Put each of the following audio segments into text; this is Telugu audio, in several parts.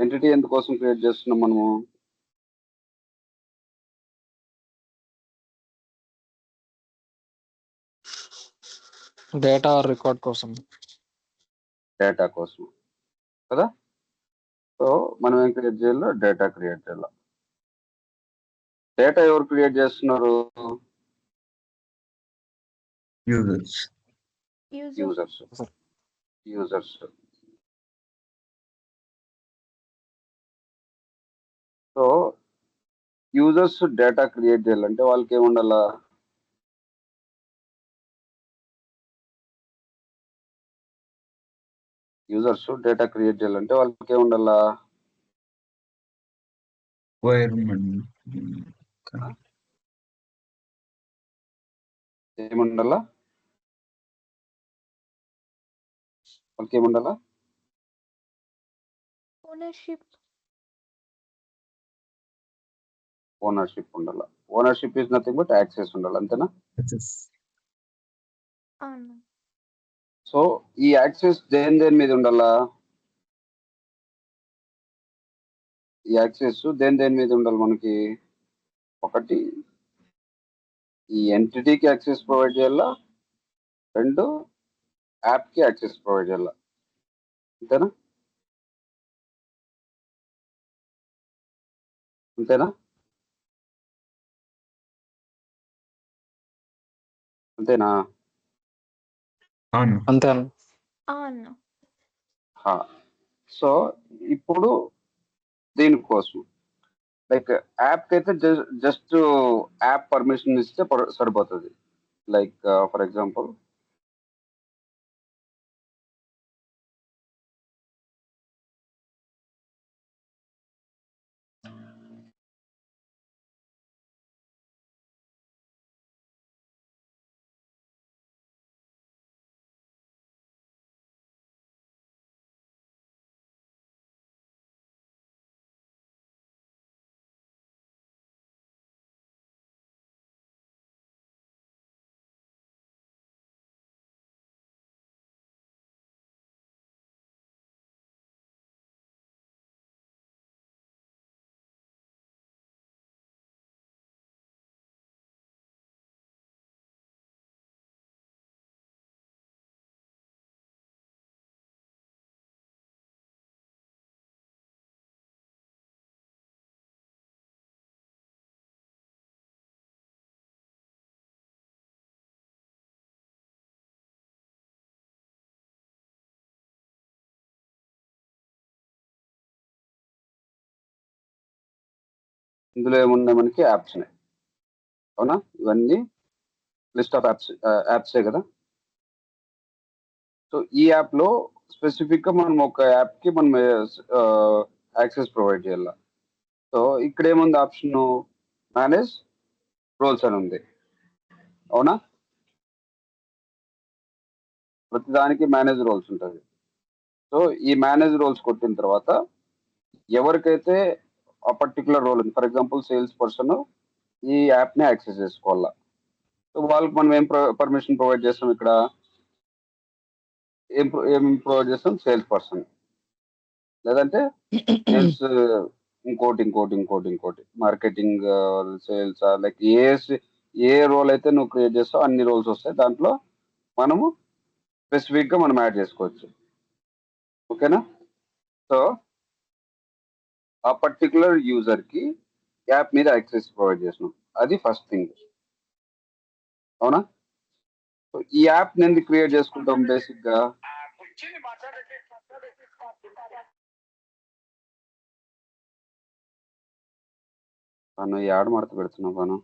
ఎంటిటీ ఎందుకోసం క్రియేట్ చేస్తున్నాం మనము? డేటా రికార్డ్ కోసం. డేటా కోసం కదా. సో మనం ఏం క్రియేట్ చేయాలి? డేటా క్రియేట్ చేయాలి. డేటా ఎవరు క్రియేట్ చేస్తున్నారు? Users. So users data create చేయాలంటే వాళ్ళకి ఏముండాలా? యూజర్స్ డేటా క్రియేట్ చేయాలంటే వాళ్ళకి ఏముండాలా? ఏముండాలా? వాళ్ళకి ఏముండాలా? ఓనర్షిప్ ఉండాలి. Ownership is nothing but access ఉండాలి, అంతేనా? సో ఈ యాక్సెస్ దేని మీద ఉండాలా? ఈ యాక్సెస్ దేని మీద ఉండాలి మనకి? ఒకటి ఈ ఎంటిటీకి యాక్సెస్ ప్రొవైడ్ చేయాలా, 2 యాప్కి యాక్సెస్ ప్రొవైడ్ చేయాలా, అంతేనా? అంతేనా? అంతేనా? అంతే. సో ఇప్పుడు దీనికోసం లైక్ యాప్కి అయితే జస్ట్ యాప్ పర్మిషన్ ఇస్తే సరిపోతుంది. లైక్ ఫర్ ఎగ్జాంపుల్ ఇందులో ఏమున్నాయి మనకి? యాప్స్ ఉన్నాయి, అవునా? ఇవన్నీ లిస్ట్ ఆఫ్ యాప్సే కదా. సో ఈ యాప్లో స్పెసిఫిక్గా మనం ఒక యాప్కి మనం యాక్సెస్ ప్రొవైడ్ చేయాలి. సో ఇక్కడ ఏముంది ఆప్షన్? మేనేజ్ రోల్స్ అని ఉంది, అవునా? ప్రతిదానికి మేనేజ్ రోల్స్ ఉంటుంది. సో ఈ మేనేజ్ రోల్స్ కొట్టిన తర్వాత ఎవరికైతే ఆ పర్టికులర్ రోల్ ఉంది, ఫర్ ఎగ్జాంపుల్ సేల్స్ పర్సన్ ఈ యాప్ని యాక్సెస్ చేసుకోవాలా. సో వాళ్ళకి మనం ఏం పర్మిషన్ ప్రొవైడ్ చేస్తాం? ఇక్కడ ఏం ప్రొవైడ్ చేస్తాం? సేల్స్ పర్సన్, లేదంటే సేల్స్ ఇంకోటి marketing, sales, like a role అయితే నువ్వు క్రియేట్ చేస్తావు అన్ని రోల్స్ వస్తాయి. దాంట్లో మనము స్పెసిఫిక్గా మనం యాడ్ చేసుకోవచ్చు, ఓకేనా? సో ఆ పర్టికులర్ యూజర్కి యాప్ మీద యాక్సెస్ ప్రొవైడ్ చేసినాం, అది ఫస్ట్ థింగ్, అవునా? సో ఈ యాప్ నేను క్రియేట్ చేసుకుంటాం బేసిక్గా. పను యాడ్ మడత పెడుతున్నా పను.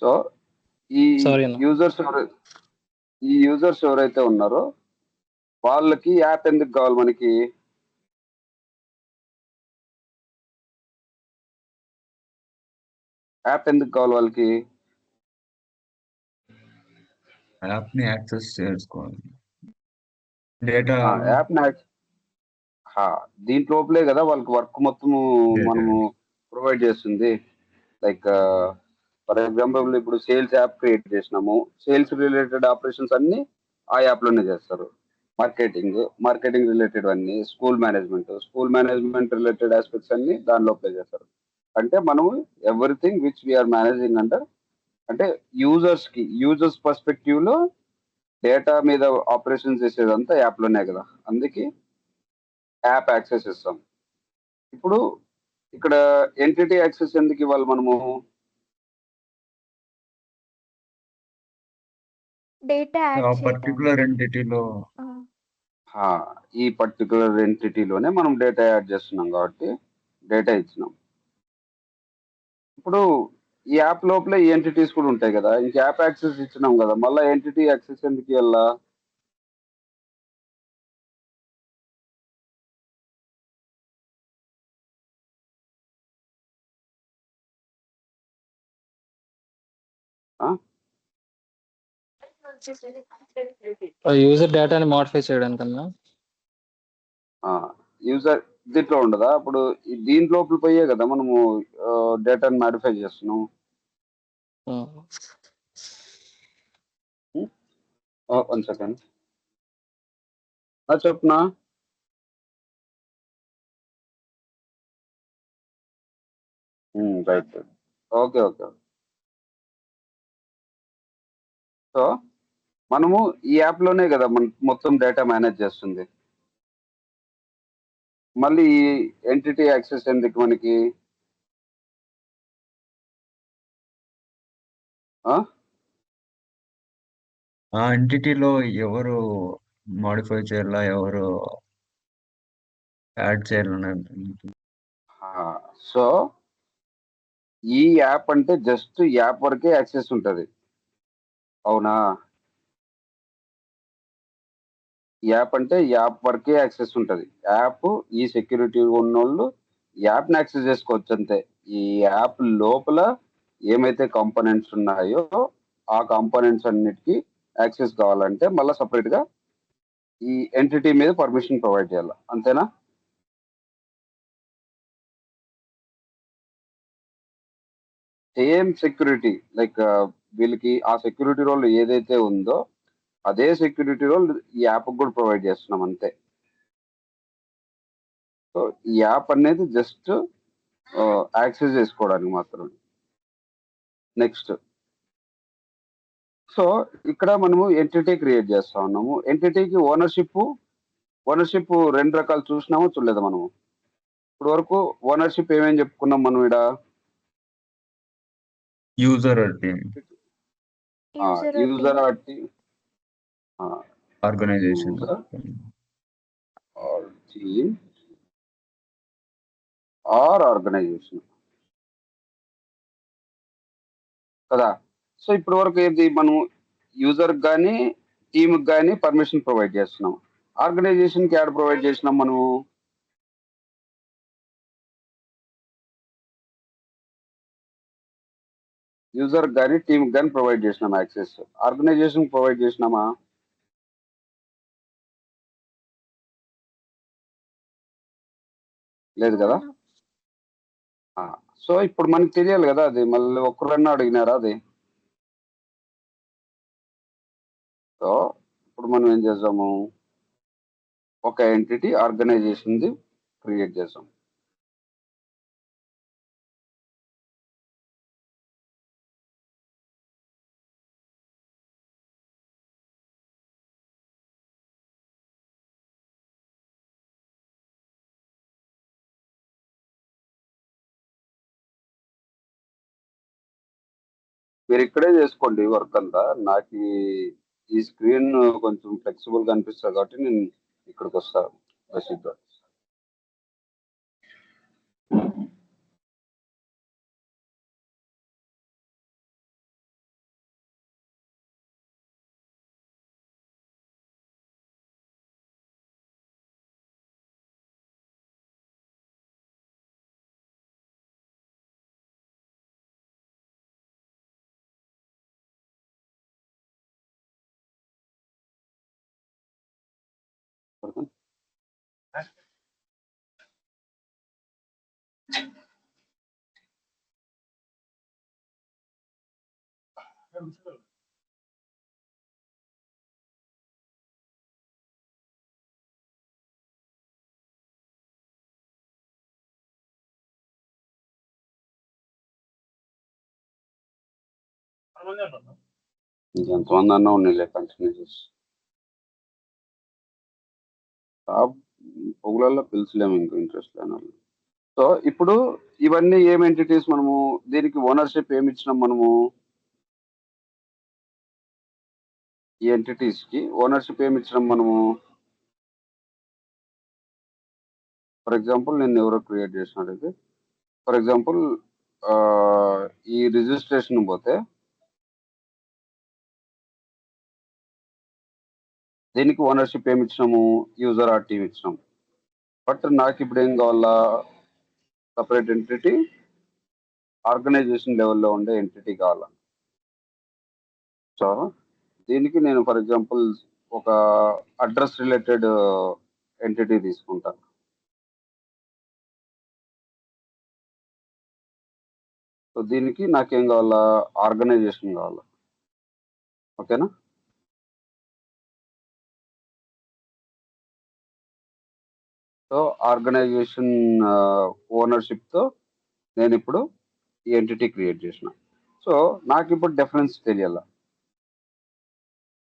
సో ఈ యూజర్స్ ఎవరైతే ఉన్నారో వాళ్ళకి యాప్ ఎందుకు కావాలి మనకి? యాప్ ఎందుకు కావాలి వాళ్ళకి? యాప్ని యాక్సెస్ చేసుకోవాలి, డేటా యాప్ని దీంట్లోపలే కదా వాళ్ళకి వర్క్ మొత్తము మనము ప్రొవైడ్ చేస్తుంది. లైక్ ఫర్ ఎగ్జాంపుల్ ఇప్పుడు సేల్స్ యాప్ క్రియేట్ చేసినాము, సేల్స్ రిలేటెడ్ ఆపరేషన్స్ అన్ని ఆ యాప్లోనే చేస్తారు. మార్కెటింగ్ రిలేటెడ్ అన్ని, స్కూల్ మేనేజ్మెంట్ రిలేటెడ్ ఆస్పెక్ట్స్ అన్ని దానిలో ప్లే చేస్తారు. అంటే మనము everything which we are managing under, అంటే యూజర్స్ పర్స్పెక్టివ్ లో డేటా మీద ఆపరేషన్ చేసేదంతా యాప్ లోనే కదా, అందుకే యాప్ యాక్సెస్ ఇస్తాం. ఇప్పుడు ఇక్కడ ఎంటిటీ యాక్సెస్ ఎందుకు ఇవ్వాలి మనము? డేటా ఆ యాడ్ పర్టికులర్ చేయడానికి. ఎంటిటీలో ఆ, ఈ పర్టికులర్ ఎంటిటీలోనే మనం డేటా యాడ్ చేస్తున్నాం కాబట్టి డేటా ఇచ్చినాం. ఇప్పుడు ఈ యాప్ లోపల ఈ ఎంటిటీస్ కూడా ఉంటాయి కదా, ఇంక యాప్ యాక్సెస్ ఇచ్చినాం కదా, మళ్ళీ ఎంటిటీ యాక్సెస్ ఎందుకు ఇవ్వాలా? యూజర్ డేటాని మోడిఫై చేయడానికన్నా. యూజర్ దీంట్లో ఉండదా? ఇప్పుడు దీంట్లో పోయే కదా మనము డేటాని మాడిఫై చేస్తున్నాం. వన్ సెకండ్ చెప్పునా. Right, okay okay. సో మనము ఈ యాప్ లోనే కదా మన మొత్తం డేటా మేనేజ్ చేస్తుంది. మళ్ళీ ఈ ఎంటిటీ యాక్సెస్ ఎందుకు మనకి? ఆ ఆ ఎంటిటీలో ఎవరు మాడిఫై చేయాలా, ఎవరు యాడ్ చేయాలని. సో ఈ యాప్ అంటే జస్ట్ యాప్ వరకే యాక్సెస్ ఉంటుంది, అవునా? యాప్ అంటే యాప్ వరకే యాక్సెస్ ఉంటుంది. యాప్ ఈ సెక్యూరిటీ ఉన్నోళ్ళు యాప్ని యాక్సెస్ చేసుకోవచ్చు అంతే. ఈ యాప్ లోపల ఏమైతే కాంపోనెంట్స్ ఉన్నాయో ఆ కాంపోనెంట్స్ అన్నిటికీ యాక్సెస్ కావాలంటే మళ్ళీ సపరేట్గా ఈ ఎంటిటీ మీద పర్మిషన్ ప్రొవైడ్ చేయాలి, అంతేనా? సేమ్ సెక్యూరిటీ, లైక్ వీళ్ళకి ఆ సెక్యూరిటీ రోల్ ఏదైతే ఉందో అదే సెక్యూరిటీ రోల్ ఈ యాప్ కూడా ప్రొవైడ్ చేస్తున్నాం అంతే. సో ఈ యాప్ అనేది జస్ట్ యాక్సెస్ చేసుకోవడానికి మాత్రం. నెక్స్ట్, సో ఇక్కడ మనము ఎంటిటీ క్రియేట్ చేస్తా ఉన్నాము. ఎంటిటీకి ఓనర్షిప్ రెండు రకాలు చూసినామో చూడలేదు మనము ఇప్పుడు వరకు? ఓనర్షిప్ ఏమేమి చెప్పుకున్నాం మనం ఇక్కడ? User team, user team, organization, user or team or organization కదా. సో ఇప్పటి వరకు ఏంటి, మనం యూజర్ కానీ టీమ్ కానీ పర్మిషన్ ప్రొవైడ్ చేస్తున్నాం. ఆర్గనైజేషన్ కి యాడ్ ప్రొవైడ్ చేసినాం మనము? యూజర్ కానీ టీమ్ కానీ ప్రొవైడ్ చేసినాం యాక్సెస్. Organisation provide చేసినామా? లేదు కదా. సో ఇప్పుడు మనకి తెలియాలి కదా, అది మళ్ళీ ఒక్కరన్నా అడిగినారా అది? సో ఇప్పుడు మనం ఏం చేద్దాము, ఒక ఎంటిటీ ఆర్గనైజేషన్ ది క్రియేట్ చేసాం. మీరు ఇక్కడే చేసుకోండి వర్క్ అంతా. నాకు ఈ స్క్రీన్ కొంచెం ఫ్లెక్సిబుల్ గా అనిపిస్తుంది కాబట్టి నేను ఇక్కడికి వస్తాను బేసిక్గా. ఇంకెంతమంది అన్నా ఉన్నాయి కంటిన్యూ చేసి పొగులలో పిలిచలేము ఇంకో ఇంట్రెస్ట్ లేని వాళ్ళు. సో ఇప్పుడు ఇవన్నీ ఏం ఎంటిటీస్, మనము దీనికి ఓనర్షిప్ ఏమి ఇచ్చినాం, మనము ఈ ఎంటిటీస్ కి ఓనర్షిప్ ఏమి ఇచ్చినాం మనము. ఫర్ ఎగ్జాంపుల్ నేను ఎవరో క్రియేట్ చేసినట్టు, ఫర్ ఎగ్జాంపుల్ ఈ రిజిస్ట్రేషన్ పోతే దీనికి ఓనర్షిప్ ఏమి ఇచ్చినాము, యూజర్ ఆర్ టీమ్ ఇచ్చినాము. బట్ నాకు ఇప్పుడు ఏం కావాలా, సపరేట్ ఎంటిటీ, ఆర్గనైజేషన్ లెవెల్లో ఉండే ఎంటిటీ కావాలా. సో దీనికి నేను ఫర్ ఎగ్జాంపుల్ ఒక అడ్రస్ రిలేటెడ్ ఎంటిటీ తీసుకుంటాను. సో దీనికి నాకేం కావాలా, ఆర్గనైజేషన్ కావాలా. ఓకేనా. సో ఆర్గనైజేషన్ ఓనర్షిప్తో నేను ఇప్పుడు ఈ ఎంటిటీ క్రియేట్ చేసిన. సో నాకు ఇప్పుడు డిఫరెన్స్ తెలియాల.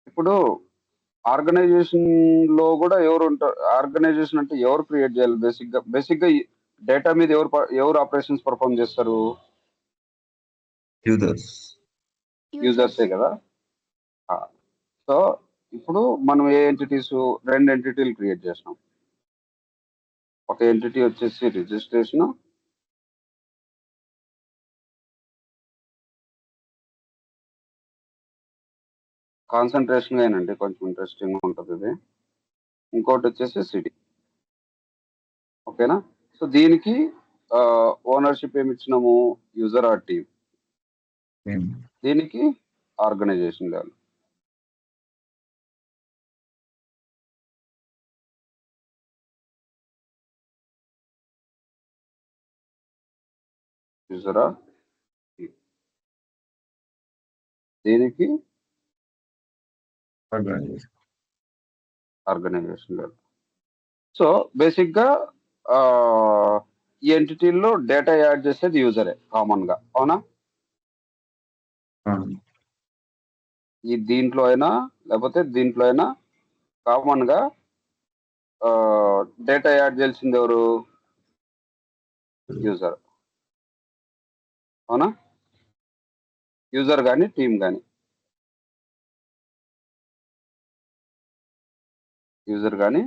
ఇప్పుడు ఆర్గనైజేషన్ లో కూడా ఎవరు ఉంటారు, ఆర్గనైజేషన్ అంటే ఎవరు క్రియేట్ చేయాలి, బేసిక్గా డేటా మీద ఎవరు ఆపరేషన్స్ పర్ఫామ్ చేస్తారు, యూజర్సే కదా. సో ఇప్పుడు మనం ఏ ఎంటిటీస్, 2 ఎంటిటీలు క్రియేట్ చేసినాం. ఒక ఎంటిటీ వచ్చేసి రిజిస్ట్రేషన్, కాన్సన్ట్రేషన్ ఏనండి, కొంచెం ఇంట్రెస్టింగ్ ఉంటుంది ఇది. ఇంకోటి వచ్చేసి సిటీ. ఓకేనా. సో దీనికి ఓనర్షిప్ ఏమి ఇచ్చినాము, యూజర్ ఆర్ టీమ్. దీనికి organization level. User or team, దీనికి ఆర్గనైజేషన్ లెవెల్. సో బేసిక్గా ఈ ఎంటిటీల్లో డేటా యాడ్ చేసేది యూజరే కామన్గా, అవునా. ఈ దీంట్లో అయినా లేకపోతే దీంట్లో అయినా కామన్గా డేటా యాడ్ చేయాల్సింది ఎవరు, యూజర్, అవునా. యూజర్ కానీ టీమ్ కానీ, యూజర్ కానీ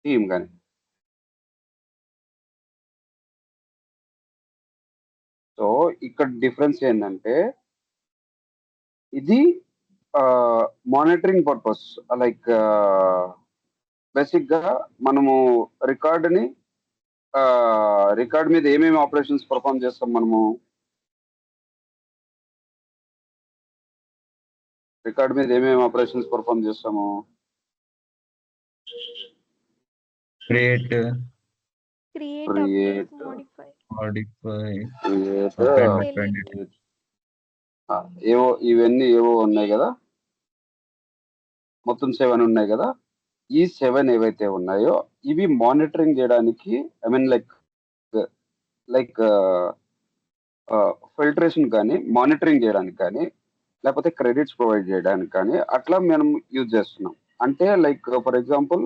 టీమ్ కానీ. సో ఇక్కడ డిఫరెన్స్ ఏంటంటే ఇది మానిటరింగ్ పర్పస్, లైక్ బేసిక్గా మనము రికార్డ్ మీద ఏమేమి ఆపరేషన్స్ పర్ఫామ్ చేస్తాం మనము, రికార్డ్ మీద ఏమేమి ఆపరేషన్స్ పర్ఫామ్ చేస్తాము, క్రియేట్, ఏవో ఇవన్నీ ఏవో ఉన్నాయి కదా, మొత్తం 7 ఉన్నాయి కదా. ఈ 7 ఏవైతే ఉన్నాయో ఇవి మానిటరింగ్ చేయడానికి, ఐ మీన్ లైక్ ఫిల్టరేషన్ కానీ, మానిటరింగ్ చేయడానికి కానీ, లేకపోతే క్రెడిట్స్ ప్రొవైడ్ చేయడానికి కానీ అట్లా మనం యూజ్ చేస్తున్నాం. అంటే లైక్ ఫర్ ఎగ్జాంపుల్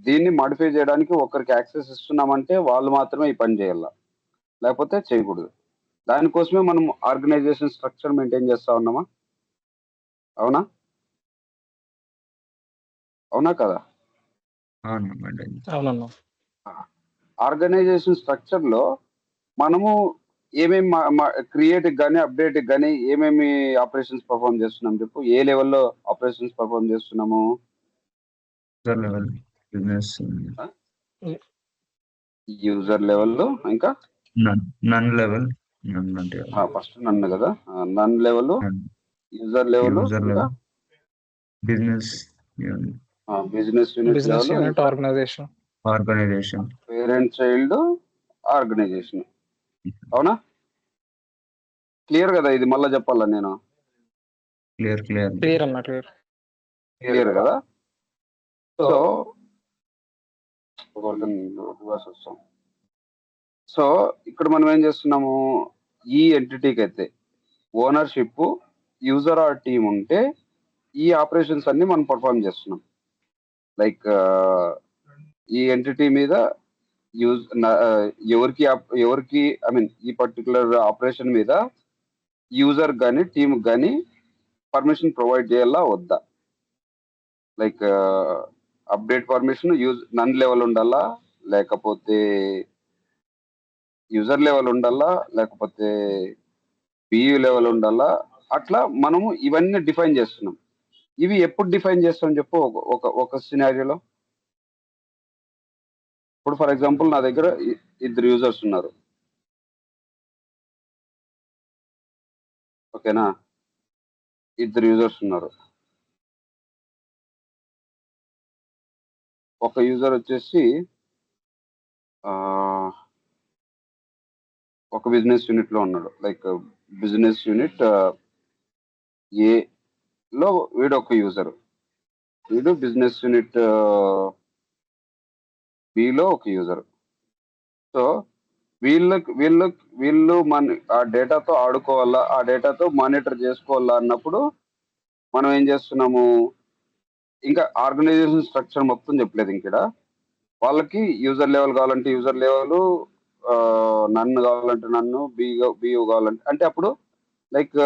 దీన్ని మాడిఫై చేయడానికి ఒకరికి యాక్సెస్ ఇస్తున్నామంటే వాళ్ళు మాత్రమే ఈ పని చేయాల, లేకపోతే చేయకూడదు. దానికోసమే మనం ఆర్గనైజేషన్ స్ట్రక్చర్ మెయింటైన్ చేస్తా ఉన్నామా, అవునా, అవునా కదా. అవునన్నా. ఆర్గనైజేషన్ స్ట్రక్చర్ లో మనము ఏమేమి క్రియేట్ కానీ అప్డేట్ కానీ ఏమేమి ఆపరేషన్స్ పర్ఫామ్ చేస్తున్నాం చెప్పు. ఏ లెవెల్లో ఆపరేషన్స్ పర్ఫామ్ చేస్తున్నాము, యూజర్ లెవెల్లో, ఇంకా నన్ లెవెల్, ఫస్ట్ నన్ను కదా, నన్ లెవెల్, యూజర్ లెవెల్, ఇంకా business unit business level, unit, organization, parent child organization, అవునా. క్లియర్ కదా, ఇది మళ్ళా చెప్పాలా నేను, క్లియర్ అన్న, క్లియర్ కదా. సో సో ఇక్కడ మనం ఏం చేస్తున్నాము, ఈ ఎంటిటీకి అయితే ఓనర్షిప్ యూజర్ ఆర్ టీమ్ ఉంటే ఈ ఆపరేషన్స్ అన్ని మనం పర్ఫామ్ చేస్తున్నాం. లైక్ ఈ ఎంటిటీ మీద ఎవరికి ఐ మీన్ ఈ పర్టికులర్ ఆపరేషన్ మీద యూజర్ కానీ టీమ్ కానీ పర్మిషన్ ప్రొవైడ్ చేయాలా వద్దా? లైక్ అప్డేట్ పర్మిషన్ నన్ లెవెల్ ఉండాలా, లేకపోతే యూజర్ లెవెల్ ఉండాలా, లేకపోతే బియూ లెవెల్ ఉండాలా? అట్లా మనము ఇవన్నీ డిఫైన్ చేస్తున్నాం. ఇవి ఎప్పుడు డిఫైన్ చేస్తాం చెప్పు ఒక సినారియోలో. ఇప్పుడు ఫర్ ఎగ్జాంపుల్ నా దగ్గర ఇద్దరు యూజర్స్ ఉన్నారు, ఓకేనా? ఇద్దరు యూజర్స్ ఉన్నారు. ఒక యూజర్ వచ్చేసి ఒక బిజినెస్ యూనిట్ లో ఉన్నాడు. లైక్ బిజినెస్ యూనిట్ ఏ లో వీడు ఒక యూజర్, వీడు బిజినెస్ యూనిట్ బిలో ఒక యూజర్. సో వీళ్ళు ఆ డేటాతో ఆడుకోవాలా, ఆ డేటాతో మానిటర్ చేసుకోవాలా అన్నప్పుడు మనం ఏం చేస్తున్నాము, ఇంకా ఆర్గనైజేషన్ స్ట్రక్చర్ మొత్తం చెప్పలేదు ఇక్కడ. వాళ్ళకి యూజర్ లెవెల్ కావాలంటే యూజర్ లెవెల్, నన్ను కావాలంటే నన్ను, బియూ కావాలంటే అంటే అప్పుడు లైక్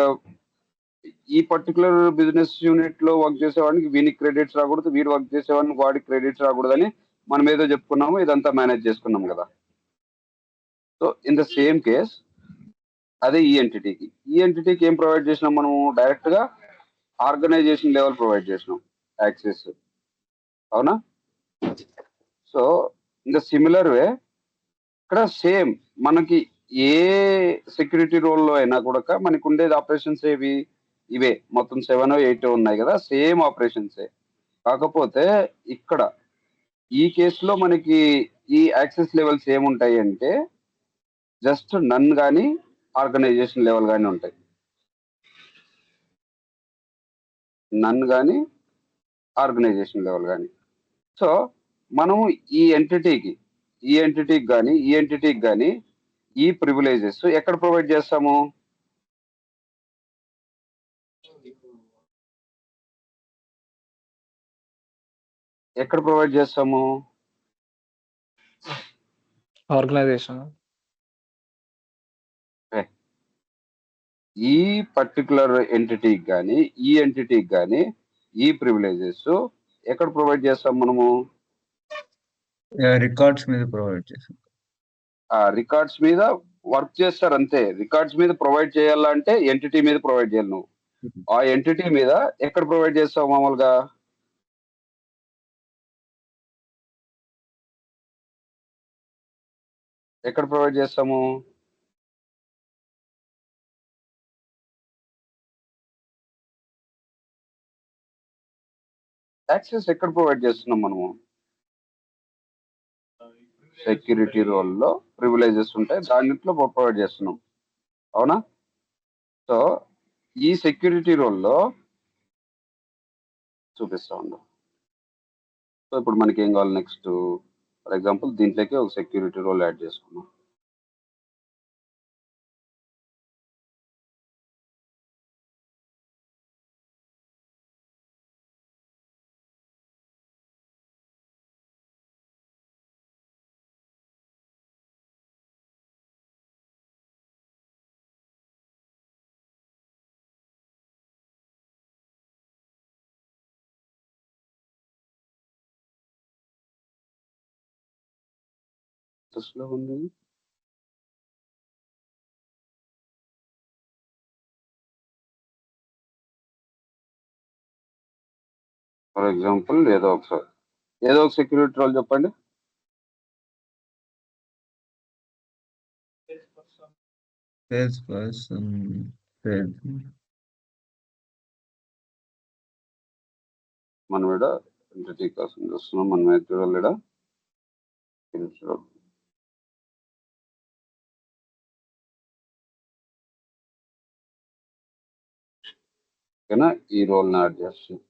ఈ పర్టికులర్ బిజినెస్ యూనిట్ లో వర్క్ చేసేవాడికి వీనికి క్రెడిట్స్ రాకూడదు, వీడు వర్క్ చేసేవాడికి వాడికి క్రెడిట్స్ రాకూడదని మనం ఏదో చెప్పుకున్నాము, ఇదంతా మేనేజ్ చేసుకున్నాం కదా. So in the same case అదే ఈ ఎంటిటీకి ఏం ప్రొవైడ్ చేసినాం మనము? డైరెక్ట్ గా ఆర్గనైజేషన్ లెవెల్ ప్రొవైడ్ చేసినాం యాక్సెస్, అవునా? So in the similar way ఇక్కడ సేమ్ మనకి ఏ సెక్యూరిటీ రోల్లో అయినా కూడా మనకు ఉండేది ఆపరేషన్స్ ఏవి? ఇవే మొత్తం 7 8 ఉన్నాయి కదా, సేమ్ ఆపరేషన్సే. కాకపోతే ఇక్కడ ఈ కేసులో మనకి ఈ యాక్సెస్ లెవెల్స్ ఏముంటాయి అంటే జస్ట్ నన్ కానీ ఆర్గనైజేషన్ లెవెల్ కానీ ఉంటాయి. నన్ కానీ ఆర్గనైజేషన్ లెవెల్ కానీ. సో మనము ఈ ఎంటిటీకి కానీ ఈ ప్రివిలేజెస్ ఎక్కడ ప్రొవైడ్ చేస్తాము? ఎక్కడ ప్రొవైడ్ చేస్తాము? ఆర్గనైజేషన్. ఈ పర్టికులర్ ఎంటిటీకి కానీ ఈ ప్రివిలేజెస్ ఎక్కడ ప్రొవైడ్ చేస్తాం మనము? రికార్డ్స్ మీద ప్రొవైడ్ చేస్తాం. ఆ రికార్డ్స్ మీద వర్క్ చేస్తారు అంతే. రికార్డ్స్ మీద ప్రొవైడ్ చేయాలంటే ఎంటిటీ మీద ప్రొవైడ్ చేయాలి నువ్వు. ఆ ఎంటిటీ మీద ఎక్కడ ప్రొవైడ్ చేస్తావు మామూలుగా? ఎక్కడ ప్రొవైడ్ చేస్తాము? యాక్సెస్ ఎక్కడ ప్రొవైడ్ చేస్తున్నాం మనము? సెక్యూరిటీ రోల్లో ప్రివిలేజెస్ ఉంటాయి, దాంట్లో ప్రొవైడ్ చేస్తున్నాం, అవునా? సో ఈ సెక్యూరిటీ రోల్లో చూపిస్తా ఉన్నాం. సో ఇప్పుడు మనకి ఏం కావాలి నెక్స్ట్? ఫర్ ఎగ్జాంపుల్ దీంట్లోకి ఒక సెక్యూరిటీ రోల్ యాడ్ చేసుకున్నాం. లో ఉంది ఫర్ ఎగ్జాంపుల్ ఏదో ఒక సెక్యూరిటీ రోల్ చెప్పండి. సేల్స్ పర్సన్, మనం ఇక్కడ ఎంటిటీ కోసం చూస్తున్నాం. మనం ఇక్కడ ఓకేనా? ఈ రోల్ యాడ్ చేస్తున్నాం.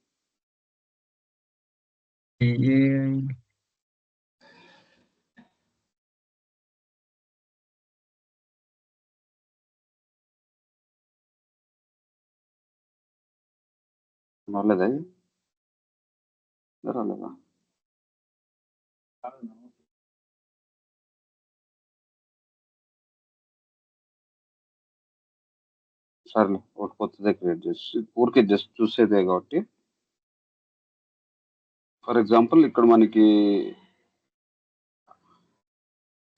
రాలేదా ఇది? రాలేదా? సర్లే ఒక కొత్తదే క్రియేట్ చేసి ఊరికే జస్ట్ చూసేదే కాబట్టి ఫర్ ఎగ్జాంపుల్ ఇక్కడ మనకి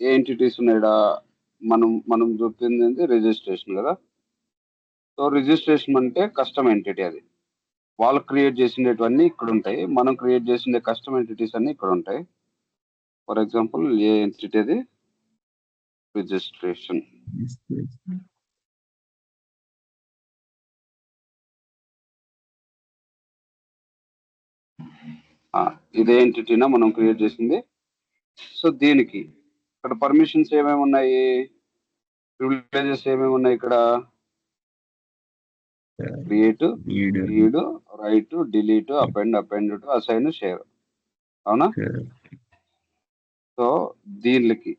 ఏ ఎంటిటీస్ ఉన్నాయిడా మనం మనం చెప్పింది రిజిస్ట్రేషన్ కదా. సో రిజిస్ట్రేషన్ అంటే కస్టమ్ ఎంటిటీ అది. వాళ్ళు క్రియేట్ చేసినటువన్నీ ఇక్కడ ఉంటాయి. మనం క్రియేట్ చేసిన కస్టమ్ ఎంటిటీస్ అన్ని ఇక్కడ ఉంటాయి. ఫర్ ఎగ్జాంపుల్ ఏ ఎంటిటీ అది రిజిస్ట్రేషన్. ఇదే ఎంటిటీనా మనం క్రియేట్ చేసింది. సో దీనికి ఇక్కడ పర్మిషన్స్ ఏమేమి ఉన్నాయి, ప్రివిలేజెస్ ఏమేమి ఉన్నాయి ఇక్కడ? Create, read, right, delete, append to, assign, share. అవునా? సో దీనికి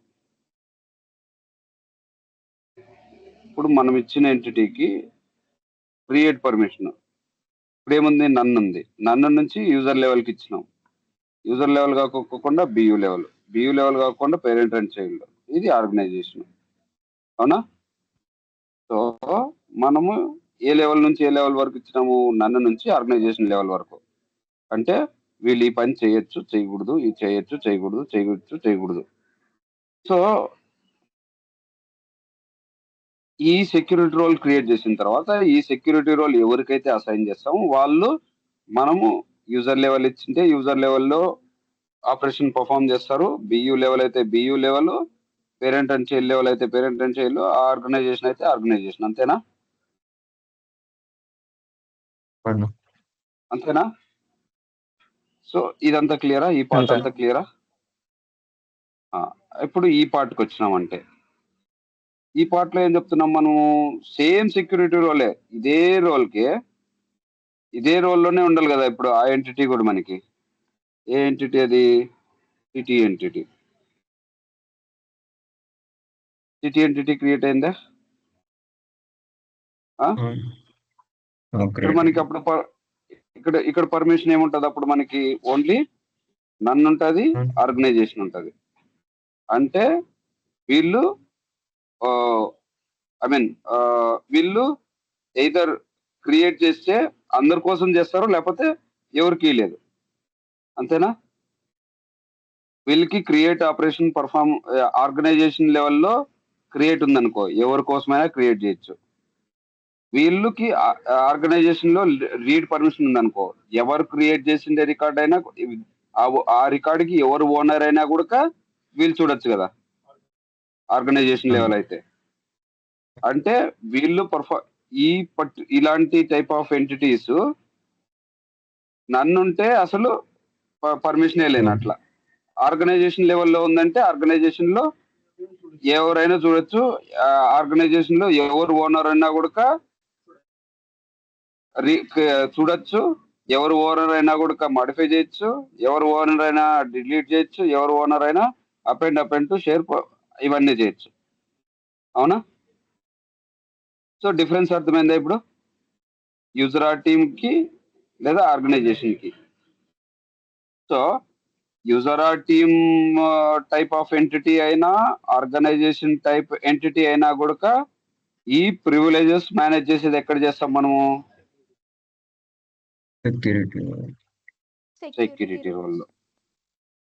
ఇప్పుడు మనం ఇచ్చిన ఎంటిటీకి క్రియేట్ పర్మిషన్ ఇప్పుడు ఏముంది, నన్ను ఉంది. నన్ను నుంచి యూజర్ లెవెల్కి ఇచ్చినాం. యూజర్ లెవెల్ కాకోకుండా బియూ లెవెల్ కాకుండా పేరెంట్ అండ్ చైల్డ్. ఇది ఆర్గనైజేషన్. అవునా? సో మనము ఏ లెవెల్ నుంచి ఏ లెవెల్ వరకు ఇచ్చినాము, నన్ను నుంచి ఆర్గనైజేషన్ లెవెల్ వరకు. అంటే వీళ్ళు ఈ పని చేయొచ్చు చేయకూడదు, ఇది చేయొచ్చు చేయకూడదు, చేయొచ్చు చేయకూడదు. సో ఈ సెక్యూరిటీ రోల్ క్రియేట్ చేసిన తర్వాత ఈ సెక్యూరిటీ రోల్ ఎవరికైతే అసైన్ చేస్తామో వాళ్ళు మనము యూజర్ లెవెల్ ఇచ్చింటే యూజర్ లెవెల్లో ఆపరేషన్ పర్ఫామ్ చేస్తారు. బియూ లెవెల్ అయితే BU level, parent and child level అయితే పేరెంట్ అండ్ చైల్డ్, ఆర్గనైజేషన్ అయితే ఆర్గనైజేషన్. అంతేనా? అంతేనా? సో ఇదంతా క్లియరా? ఈ పార్ట్ అంతా క్లియరా? ఇప్పుడు ఈ పార్ట్కి వచ్చినామంటే ఈ పార్ట్ లో ఏం చెప్తున్నాం మనము, సేమ్ సెక్యూరిటీ రోలే, ఇదే రోల్లోనే ఉండాలి కదా. ఇప్పుడు ఆ ఎంటిటీ కూడా మనకి ఏ ఎంటిటీ అది సిటీ ఎంటిటీ. క్రియేట్ అయిందా? ఇక్కడ మనకి అప్పుడు ఇక్కడ పర్మిషన్ ఏముంటది అప్పుడు మనకి? ఓన్లీ నన్ను ఉంటుంది, ఆర్గనైజేషన్ ఉంటుంది. అంటే వీళ్ళు వీళ్ళు ఎయిదర్ క్రియేట్ చేస్తే అందరి కోసం చేస్తారు, లేకపోతే ఎవరికి లేదు. అంతేనా? వీళ్ళకి క్రియేట్ ఆపరేషన్ పర్ఫామ్ ఆర్గనైజేషన్ లెవెల్లో క్రియేట్ ఉందనుకో, ఎవరి కోసమైనా క్రియేట్ చేయొచ్చు. వీళ్ళకి ఆర్గనైజేషన్ లో రీడ్ పర్మిషన్ ఉందనుకో, ఎవరు క్రియేట్ చేసిండే రికార్డ్ అయినా ఆ రికార్డుకి ఎవరు ఓనర్ అయినా కూడా వీళ్ళు చూడొచ్చు కదా ఆర్గనైజేషన్ లెవెల్ అయితే. అంటే వీళ్ళు ఇలాంటి టైప్ ఆఫ్ ఎంటిటీస్ నన్నుంటే అసలు పర్మిషనే లేనట్ల. ఆర్గనైజేషన్ లెవెల్లో ఉందంటే ఆర్గనైజేషన్ లో ఎవరైనా చూడొచ్చు. ఆర్గనైజేషన్ లో ఎవరు ఓనర్ అయినా కూడా చూడొచ్చు. ఎవరు ఓనర్ అయినా కూడా మాడిఫై చేయొచ్చు. ఎవరు ఓనర్ అయినా డిలీట్ చేయొచ్చు. ఎవరు ఓనర్ అయినా అపెండ్ టు, షేర్, ఇవన్నీ చేయొచ్చు. అవునా? సో డిఫరెన్స్ అర్థమైందా ఇప్పుడు యూజర్ టీమ్ కి లేదా ఆర్గనైజేషన్ కి? So user team type of entity అయినా ఆర్గనైజేషన్ టైప్ ఎంటిటీ అయినా కూడా ఈ ప్రివిలేజెస్ మేనేజ్ చేసేది ఎక్కడ చేస్తాం మనము? సెక్యూరిటీ రోల్లో.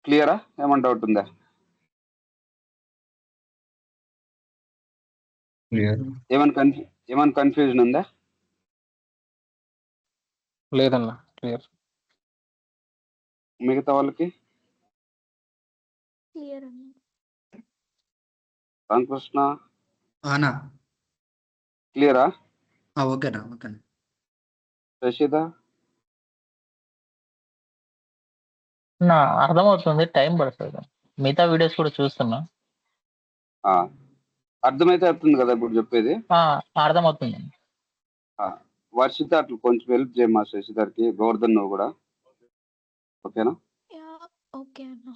క్లియరా? ఏమన్నా డౌట్ ఉందా? ఏమైనా కన్ఫ్యూజన్ ఉందా? లేదన్నా, క్లియర్. మిగతా వాళ్ళకి క్లియర్ అన్న. రామకృష్ణ అన్నా క్లియరా? ఓకేనా ఓకేనా. రషీద నా అర్థమవుతుంది, టైం పడుతుంది. మిగతా వీడియోస్ కూడా చూస్తున్నా. అర్థమైతే అవుతుంది కదా ఇప్పుడు చెప్పేది? అర్థమవుతుంది. వర్షిత అట్లా కొంచెం హెల్ప్ చేయమా శశిధర్కి. గోవర్ధన్ నువ్వు కూడా ఓకేనా? ఓకే అన్న.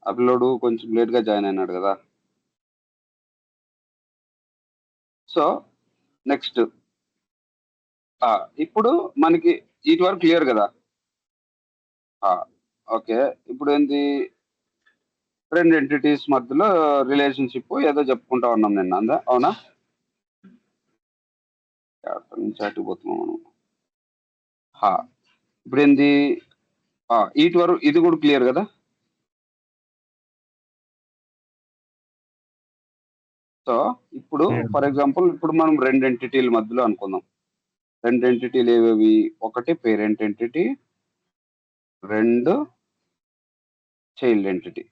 అప్లోడ్ కొంచెం లేట్ గా జాయిన్ అయినాడు కదా. సో నెక్స్ట్ ఇప్పుడు మనకి ఇటు వరకు క్లియర్ కదా. ఓకే, ఇప్పుడు ఏంది, రెండు ఎంటిటీస్ మధ్యలో రిలేషన్షిప్ ఏదో చెప్పుకుంటా ఉన్నాం నిన్న, అవునా? అక్కడి నుంచి అటు పోతున్నాం మనం. ఇప్పుడు ఏంది, ఇటు వరకు ఇది కూడా క్లియర్ కదా. సో ఇప్పుడు ఫర్ ఎగ్జాంపుల్ ఇప్పుడు మనం రెండు ఎంటిటీల మధ్యలో అనుకుందాం. రెండు ఎంటిటీలు ఏవేవి? ఒకటి పేరెంట్ ఎంటిటీ, రెండు చైల్డ్ ఎంటిటీ.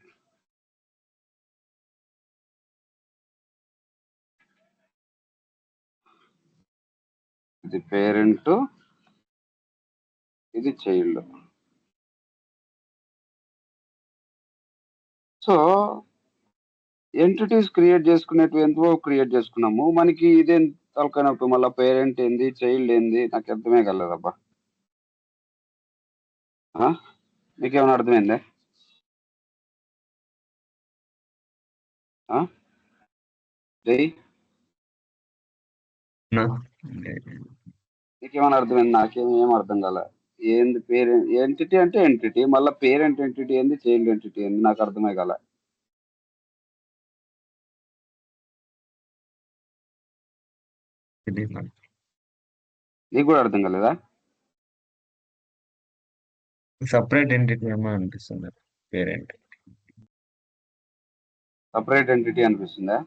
ఇది పేరెంట్, ఇది చైల్డ్. సో ఎంటిటీస్ క్రియేట్ చేసుకునేటివి ఎంతో క్రియేట్ చేసుకున్నాము. మనకి ఇదేం తలకనప్పుడు మళ్ళీ పేరెంట్ ఏంది, చైల్డ్ ఏంది, నాకు అర్థమే కలదబ్బా. మీకేమైనా అర్థమైందే? జై, నా నీకేమైనా అర్థమైంది? నాకేం అర్థం కాల. ఏంది పేరెంట్ ఎంటిటీ అంటే ఎంటిటీ, మళ్ళీ పేరెంట్ ఎంటిటీ ఏంది, చైల్డ్ ఎంటిటీ ఏంది, నాకు అర్థమే కాల. తెలియదు నాకు. నీకు కూడా అర్థం కాలేదా? సపరేట్ ఎంటిటీ ఏమో అనిపిస్తుంది పేరెంట్. సపరేట్ ఎంటిటీ అనిపిస్తుందా?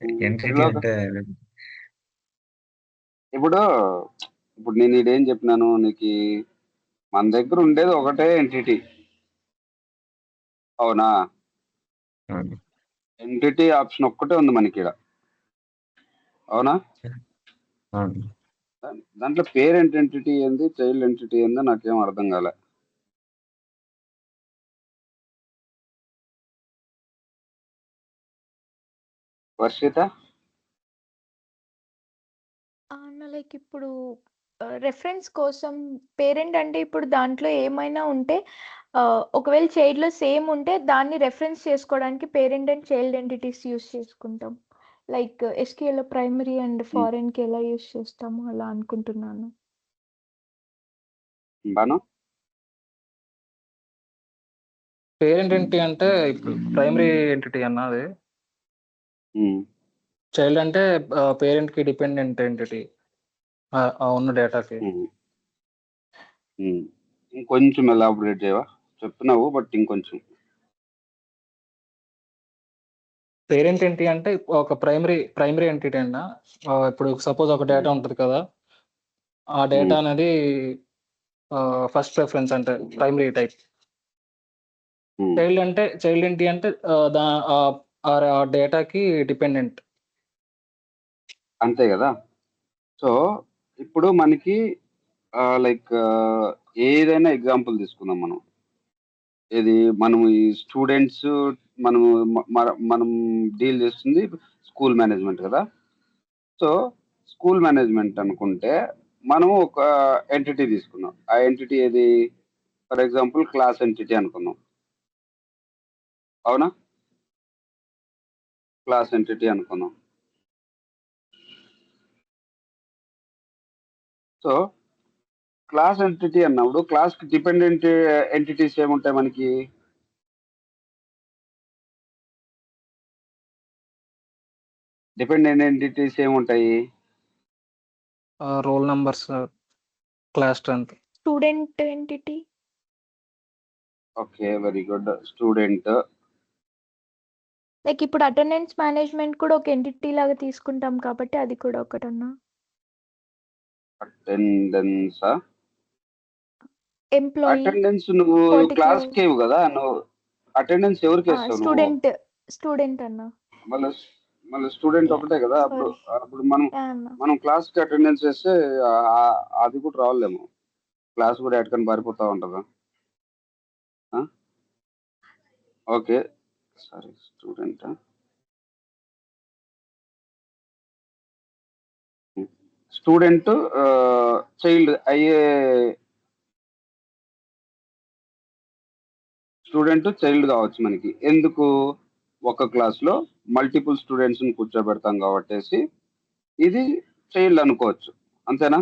ఎంటిటీ త్రిలోక, అంటే ఇప్పుడు ఇప్పుడు నేను ఇదేం చెప్పినాను నీకు, మన దగ్గర ఉండేది ఒకటే ఎంటిటీ, అవునా? అవును. ఎంటిటీ ఆప్షన్ ఒక్కటే ఉంది మనకి ఇక్కడ, అవునా? అవును. దాంట్లో పేరెంట్ ఎంటిటీ ఏంది, చైల్డ్ ఎంటిటీ ఏందో నాకేం అర్థం కాలే. వర్షిత, అన్న లైక్ ఇప్పుడు రెఫరెన్స్ కోసం పేరెంట్ అంటే ఇప్పుడు దాంట్లో ఏమైనా ఉంటే ఒకవేళ చైల్డ్లో సేమ్ ఉంటే దాన్ని రెఫరెన్స్ చేసుకోవడానికి parent and child entities use చేసుకుంటాం. లైక్ ఎస్క్యూఎల్లో ప్రైమరీ అండ్ ఫారెన్కి ఎలా యూస్ చేస్తాము అలా అనుకుంటున్నాను. బాను, పేరెంట్ ఎంటిటీ అంటే ఇప్పుడు ప్రైమరీ ఎంటిటీ అన్నది, చైల్డ్ అంటే పేరెంట్ కి డిపెండెంట్ ఎంటిటీ ఉన్న డేటాకి. ఇంకొంచెం ఎలాబొరేట్ చేయవా? చెప్తున్నావు బట్ ఇంకొంచెం. పేరెంట్ ఎంటిటీ అంటే ఒక ప్రైమరీ ఎంటిటీ అన్న, ఇప్పుడు సపోజ్ ఒక డేటా ఉంటుంది కదా, ఆ డేటా అనేది ఫస్ట్ ప్రిఫరెన్స్ అంటే ప్రైమరీ టైప్. చైల్డ్ ఎంటిటీ అంటే ఆ డేటాకి డిపెండెంట్. అంతే కదా. సో ఇప్పుడు మనకి లైక్ ఏదైనా ఎగ్జాంపుల్ తీసుకుందాం మనం. ఇది మనం ఈ స్టూడెంట్స్, మనం డీల్ చేస్తుంది స్కూల్ మేనేజ్మెంట్ కదా. సో స్కూల్ మేనేజ్మెంట్ అనుకుంటే మనము ఒక ఎంటిటీ తీసుకున్నాం. ఆ ఎంటిటీ ఏది? ఫర్ ఎగ్జాంపుల్ క్లాస్ ఎంటిటీ అనుకున్నాం, అవునా? క్లాస్ ఎంటిటీ అనుకున్నాం. సో క్లాస్ ఎంటిటీ అన్నప్పుడు క్లాస్ కి డిపెండెంట్ ఎంటిటీస్ ఏముంటాయి మనకి? డిపెండెంట్ ఎంటిటీస్ ఏముంటాయి? Roll numbers, class strength. Student entity. Okay, very good. Student. Like ఇప్పుడు అటెండెన్స్ మేనేజ్మెంట్ కూడా ఒక ఎంటిటీ లాగా తీసుకుంటాం కాబట్టి అది కూడా ఒకటన్నా. అటెండెన్స్, ఎంప్లాయీ, అటెండెన్స్ నువ్వు క్లాస్ కేవు కదా, నువ్వు అటెండెన్స్ ఎవరికి వేస్తావు? స్టూడెంట్ అన్న. మళ్ళీ స్టూడెంట్ ఒకటే కదా. అప్పుడు మనం క్లాస్ కి అటెండెన్స్ వేస్తే అది కూడా రావాలేమో, క్లాస్ కూడా ఎట్టుకొని పారిపోతా ఉంటుందా? Okay, sorry, student. Student child అయ్యే, స్టూడెంట్ చైల్డ్ కావచ్చు మనకి. ఎందుకు? ఒక క్లాస్లో మల్టిపుల్ స్టూడెంట్స్ని కూర్చోబెడతాం కాబట్టి ఇది చైల్డ్ అనుకోవచ్చు, అంతేనా?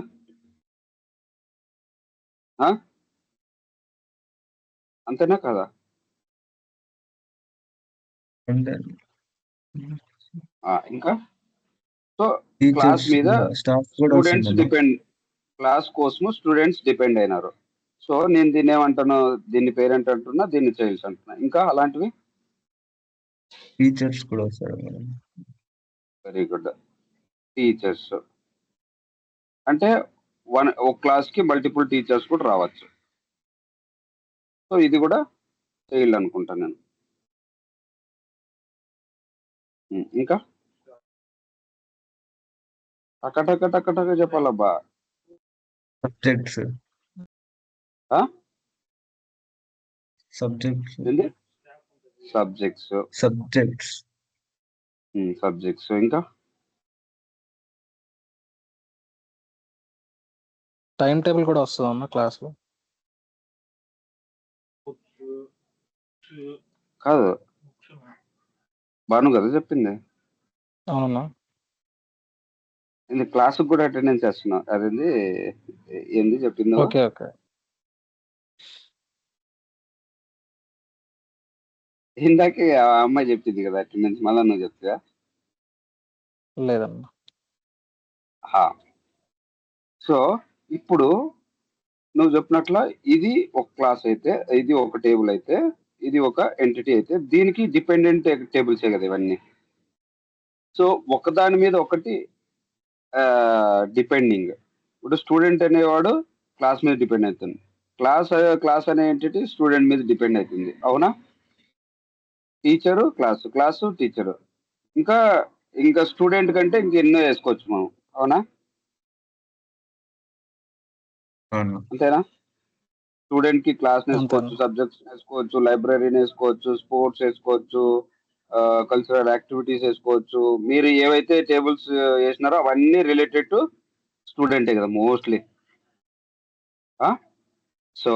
అంతేనా కదా? అంటే ఇంకా సో క్లాస్ టీచర్స్ మీద కూడా స్టాఫ్ కూడా స్టూడెంట్స్ వస్తుందా? డిపెండ్, క్లాస్ కోసము స్టూడెంట్స్ డిపెండ్ అయినారు. సో నేను దీన్ని ఏమంటాను, దీన్ని పేరెంట్ అంటున్నా, దీన్ని చైల్డ్స్ అంటున్నా. ఇంకా అలాంటివి టీచర్స్ కూడా వస్తారు మేడం. Very good. టీచర్స్ అంటే ఒక క్లాస్ కి మల్టిపుల్ టీచర్స్ కూడా రావచ్చు. సో ఇది కూడా చైల్డ్ అనుకుంటాను నేను. ఇంకా టక చెప్పాలబ్బా. సబ్జెక్ట్స్ ఆ? సబ్జెక్ట్స్ ఏంది? సబ్జెక్ట్స్ సబ్జెక్ట్స్ సబ్జెక్ట్స్ ఇంకా టైం టేబుల్ కూడా వస్తుంది అన్న క్లాస్లో. కాదు, బాను కదా చెప్పింది. అవునన్నా. ఇది క్లాస్ కూడా అటెండెన్స్ చేస్తున్నా. అదేంది ఏంది చెప్పింది? Okay okay. ఇందాకే ఆ అమ్మాయి చెప్పింది కదా అటెండెన్స్, మళ్ళీ నువ్వు చెప్తా. లేదన్నా. సో ఇప్పుడు నువ్వు చెప్పినట్ల ఇది ఒక క్లాస్ అయితే, ఇది ఒక టేబుల్ అయితే, ఇది ఒక ఎంటిటీ అయితే, దీనికి డిపెండెంట్ టేబుల్సే కదా ఇవన్నీ. సో ఒకదాని మీద ఒకటి డిపెండింగ్. ఇప్పుడు స్టూడెంట్ అనేవాడు క్లాస్ మీద డిపెండ్ అవుతుంది, క్లాస్ అనే ఎంటిటీ స్టూడెంట్ మీద డిపెండ్ అవుతుంది. అవునా? టీచరు క్లాసు టీచరు, ఇంకా స్టూడెంట్ కంటే ఇంకెన్నో వేసుకోవచ్చు మనం. అవునా? అవును. అంతేనా? స్టూడెంట్ కి క్లాస్ వేసుకోవచ్చు, అంతేనా. సబ్జెక్ట్స్ వేసుకోవచ్చు, లైబ్రరీని వేసుకోవచ్చు, స్పోర్ట్స్ వేసుకోవచ్చు, కల్చరల్ యాక్టివిటీస్ వేసుకోవచ్చు. మీరు ఏవైతే టేబుల్స్ వేసినారో అవన్నీ రిలేటెడ్ టు స్టూడెంటే కదా మోస్ట్లీ. సో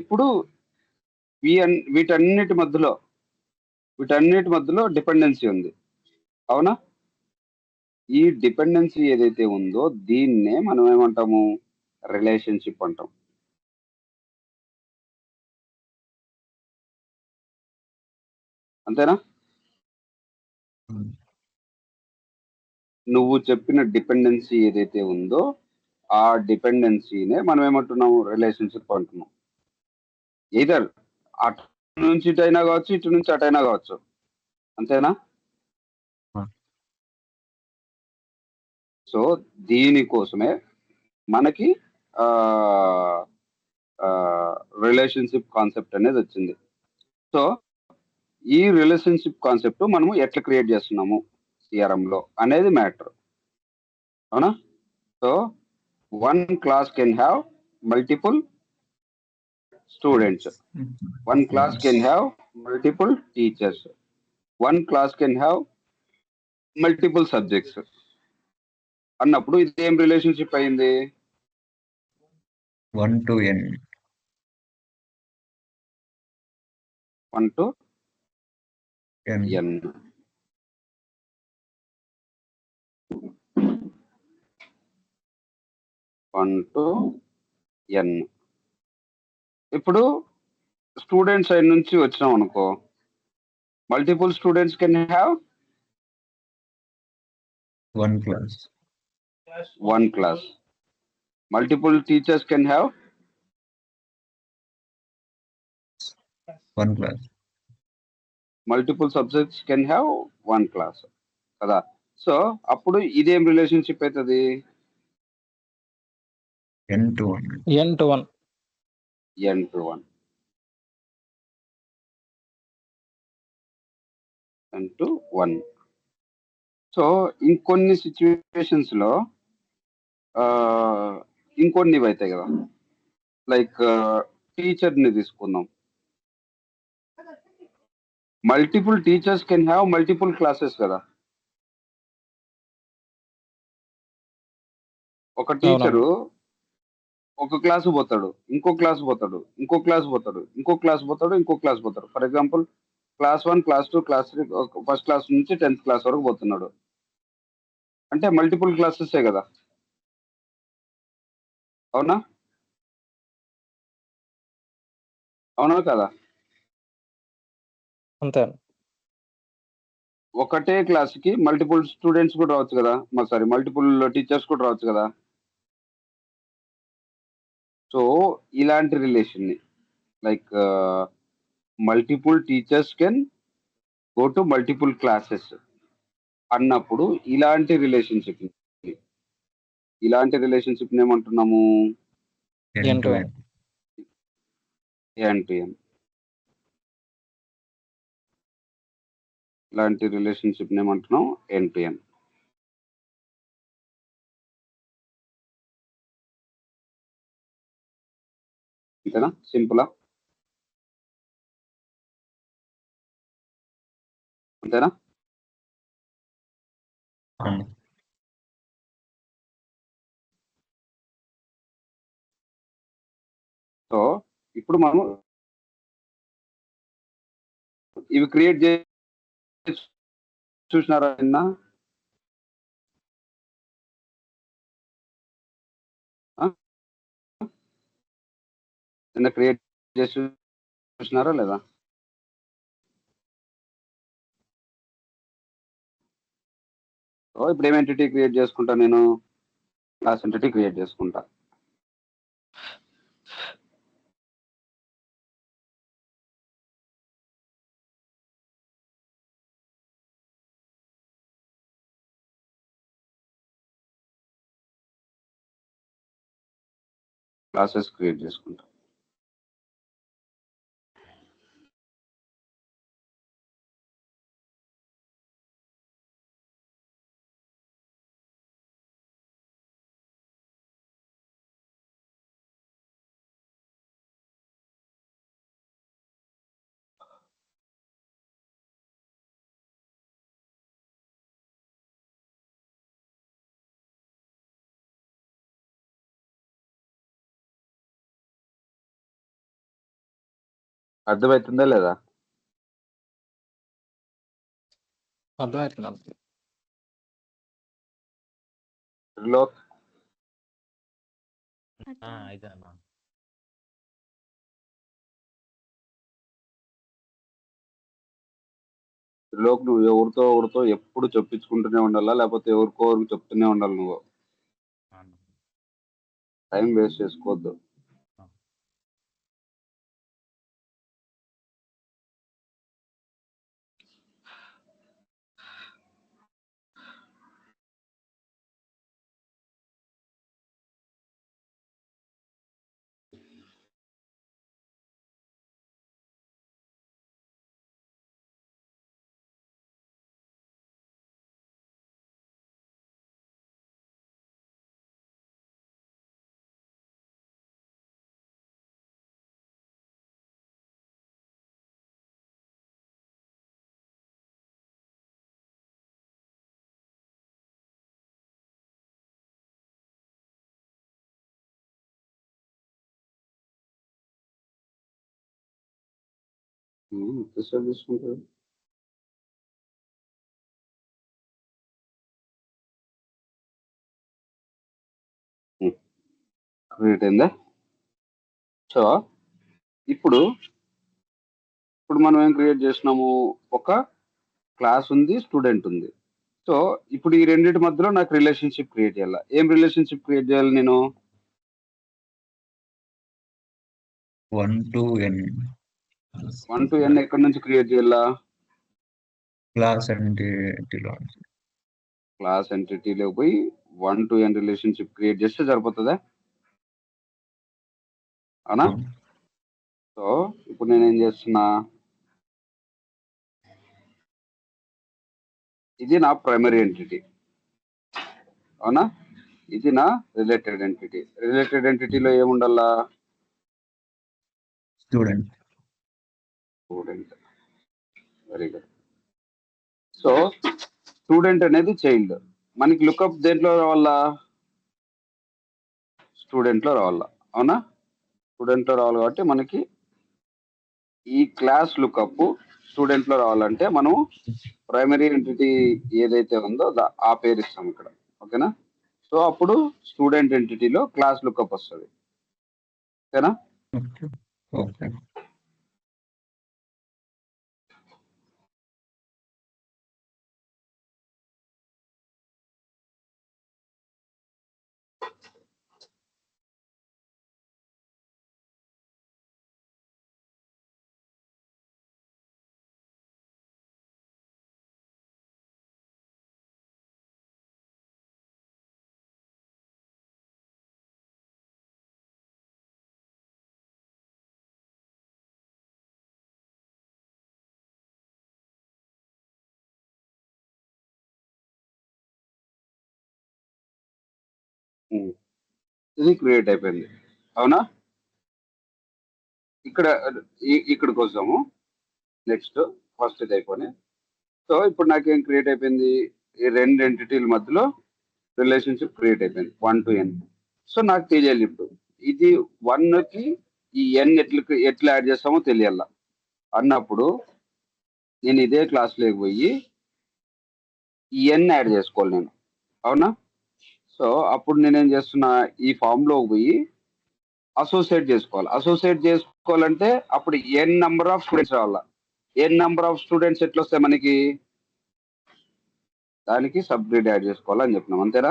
ఇప్పుడు వీటన్నిటి మధ్యలో డిపెండెన్సీ ఉంది. అవునా? ఈ డిపెండెన్సీ ఏదైతే ఉందో దీన్నే మనం ఏమంటాము, రిలేషన్షిప్ అంటాం. అంతేనా? నువ్వు చెప్పిన డిపెండెన్సీ ఏదైతే ఉందో ఆ డిపెండెన్సీనే మనం ఏమంటున్నాము, రిలేషన్షిప్ అంటున్నాం. ఎయిదర్ అటు నుంచి ఇటైనా కావచ్చు, ఇటు నుంచి అటైనా కావచ్చు. అంతేనా? సో దీనికోసమే మనకి రిలేషన్షిప్ కాన్సెప్ట్ అనేది వచ్చింది. సో ఈ రిలేషన్షిప్ కాన్సెప్ట్ మనము ఎట్లా క్రియేట్ చేస్తున్నాము సిఆర్ఎం లో అనేది మ్యాటర్. అవునా? So one class can have multiple students, one class can have multiple teachers, one class can have multiple subjects అన్నప్పుడు ఇది ఏం రిలేషన్షిప్ అయింది? 1 to n. 1 to n. n. ఇప్పుడు స్టూడెంట్ సైడ్ నుంచి వచ్చినాం అనుకో, multiple students can have one class. one class, multiple teachers can have one class, multiple subjects can have one class కదా. సో అప్పుడు ఇదేం రిలేషన్షిప్ అవుతుంది? n to 1. n to 1. n to 1. n to 1. So ఇంకొన్ని సిచ్యువేషన్స్ లో ఇంకొన్ని అవుతాయి కదా, లైక్ టీచర్ని తీసుకుందాం. Multiple teachers can have multiple classes కదా. ఒక టీచరు ఒక క్లాసు పోతాడు, ఇంకో క్లాస్ పోతాడు, ఇంకో క్లాస్ పోతాడు, ఇంకో క్లాస్ పోతాడు, ఇంకో క్లాస్ పోతాడు. For example class 1, class 2, class 3, first class నుంచి 10th క్లాస్ వరకు పోతున్నాడు అంటే మల్టిపుల్ క్లాసెసే కదా. అవునా అవునా కదా? అంతే. ఒకటే క్లాస్కి మల్టిపుల్ స్టూడెంట్స్ కూడా రావచ్చు కదా, సారీ మల్టిపుల్ టీచర్స్ కూడా రావచ్చు కదా. సో ఇలాంటి రిలేషన్ని like multiple teachers can go to multiple classes అన్నప్పుడు ఇలాంటి రిలేషన్షిప్ ఏమంటున్నాము? End to end. N to N. ఇలాంటి రిలేషన్షిప్ ఏమంటున్నాం? N to N. అంతేనా? సింపులా? అంతేనా? అవును. సో ఇప్పుడు మనం ఇవి క్రియేట్ చేసి చూసినారా నిన్న? నిన్న క్రియేట్ చేసి చూసినారా లేదా? సో ఇప్పుడు ఏం ఎంటిటీ క్రియేట్ చేసుకుంటా నేను? క్లాస్ ఎంటిటీ క్రియేట్ చేసుకుంటా. క్లాసెస్ క్రియేట్ చేసుకుంటా. అర్థమవుతుందా లేదా? అర్థమవుతుంది. లోక్ అయితే అన్న లోక్ నువ్వు ఎవరితో ఎప్పుడు చెప్పించుకుంటూనే ఉండాలా, లేకపోతే ఎవరికోరికి చెప్తూనే ఉండాలి? నువ్వు టైం వేస్ట్ చేసుకోవద్దు. ఎంతసేపు తీసుకుంటుంది? క్రియేట్ అయిందా? సో ఇప్పుడు మనం ఏం క్రియేట్ చేసినాము? ఒక క్లాస్ ఉంది, స్టూడెంట్ ఉంది. సో ఇప్పుడు ఈ రెండింటి మధ్యలో నాకు రిలేషన్షిప్ క్రియేట్ చేయాలి. ఏం రిలేషన్షిప్ క్రియేట్ చేయాలి నేను? 1 to n. 1 to n ఎక్కడి నుంచి క్రియేట్ చేయాలా? క్లాస్ ఎంటిటీలో. క్లాస్ ఎంటిటీలో పోయి 1 to n రిలేషన్షిప్ క్రియేట్ చేస్తే సరిపోతుందా? అవునా? సో ఇప్పుడు నేను ఏం చేస్తున్నా? ఇది నా ప్రైమరీ ఎంటిటీ, అవునా? ఇది నా రిలేటెడ్ ఎంటిటీ. రిలేటెడ్ ఎంటిటీలో ఏముండాలా? Student. Very good. So student అనేది చైల్డ్. మనకి లుకప్ దేంట్లో రావాలా? స్టూడెంట్లో రావాలా, అవునా? స్టూడెంట్లో రావాలి కాబట్టి మనకి ఈ క్లాస్ లుకప్ స్టూడెంట్లో రావాలంటే మనం ప్రైమరీ ఎంటిటీ ఏదైతే ఉందో ఆ పేరు ఇస్తాం ఇక్కడ. ఓకేనా? సో అప్పుడు స్టూడెంట్ ఎంటిటీలో క్లాస్ లుకప్ వస్తుంది. ఓకేనా? ఓకే. ఓకే. ఉమ్. ఇది క్రియేట్ అయిపోయింది. అవునా? ఇక్కడ ఇక్కడికి వస్తాము. నెక్స్ట్ ఫస్ట్ ఇది అయిపోయి, సో ఇప్పుడు నాకేం క్రియేట్ అయిపోయింది, ఈ రెండు ఎంటిటీల మధ్యలో రిలేషన్షిప్ క్రియేట్ అయిపోయింది 1 to n. సో నాకు తెలియాలి ఇప్పుడు ఇది 1కి ఈ n ఎట్లా యాడ్ చేస్తామో తెలియాల అన్నప్పుడు నేను ఇదే క్లాస్ లోకి పోయి ఈ n యాడ్ చేసుకోవాలి నేను. అవునా? సో అప్పుడు నేనేం చేస్తున్నా, ఈ ఫామ్ లోకి పోయి అసోసియేట్ చేసుకోవాలి. అసోసియేట్ చేసుకోవాలంటే అప్పుడు n నంబర్ ఆఫ్ స్టూడెంట్స్ రావాలా. n నంబర్ ఆఫ్ స్టూడెంట్స్ ఎట్లా వస్తాయి మనకి, దానికి సబ్ గ్రిడ్ యాడ్ చేసుకోవాలని చెప్పినాం. అంతేనా?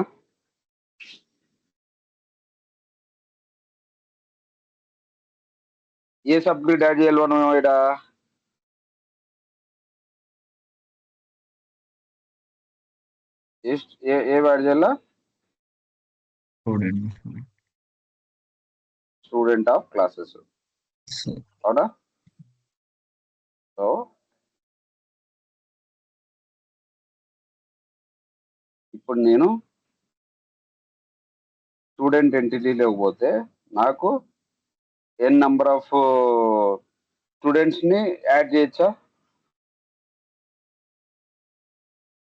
ఏ సబ్ గ్రిడ్ యాడ్ చేయాలి మనం ఇక్కడ? ఏ యాడ్ చేయాలా? Student. Student of classes. So అవునా? సో ఇప్పుడు నేను స్టూడెంట్ ఎంటిటీలోకి పోతే నాకు n నంబర్ ఆఫ్ స్టూడెంట్స్ ని యాడ్ చేయొచ్చా?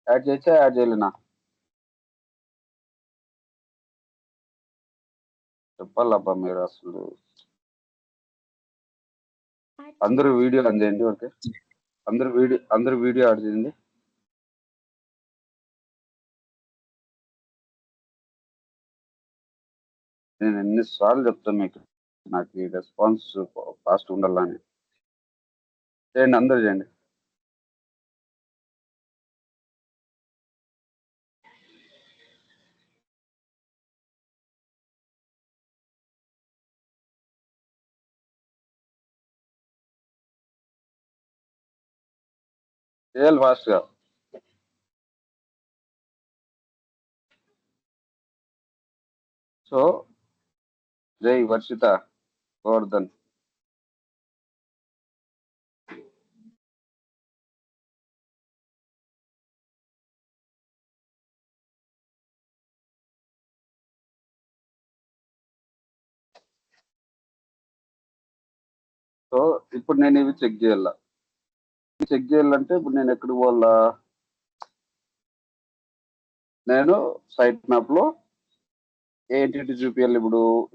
యాడ్ చేయలేనా? చెప్పాలబ్బా మీరు అసలు. అందరూ వీడియో ఆన్ చేయండి. ఓకే, అందరూ వీడియో ఆన్ చేయండి. నేను ఎన్నిసార్లు చెప్తాను మీకు, నాకు ఈ రెస్పాన్స్ ఫాస్ట్ ఉండాలని. చేయండి, అందరూ చేయండి. చేయాలి ఫాస్ట్ గా. సో జై వర్షిత, గోవర్ధన్. సో ఇప్పుడు నేను ఇవి చెక్ చేయాల. చెక్ చేయాలంటే ఇప్పుడు నేను ఎక్కడికి పోవాలా? నేను సైట్ మ్యాప్ లో ఏంటి చూపించాలి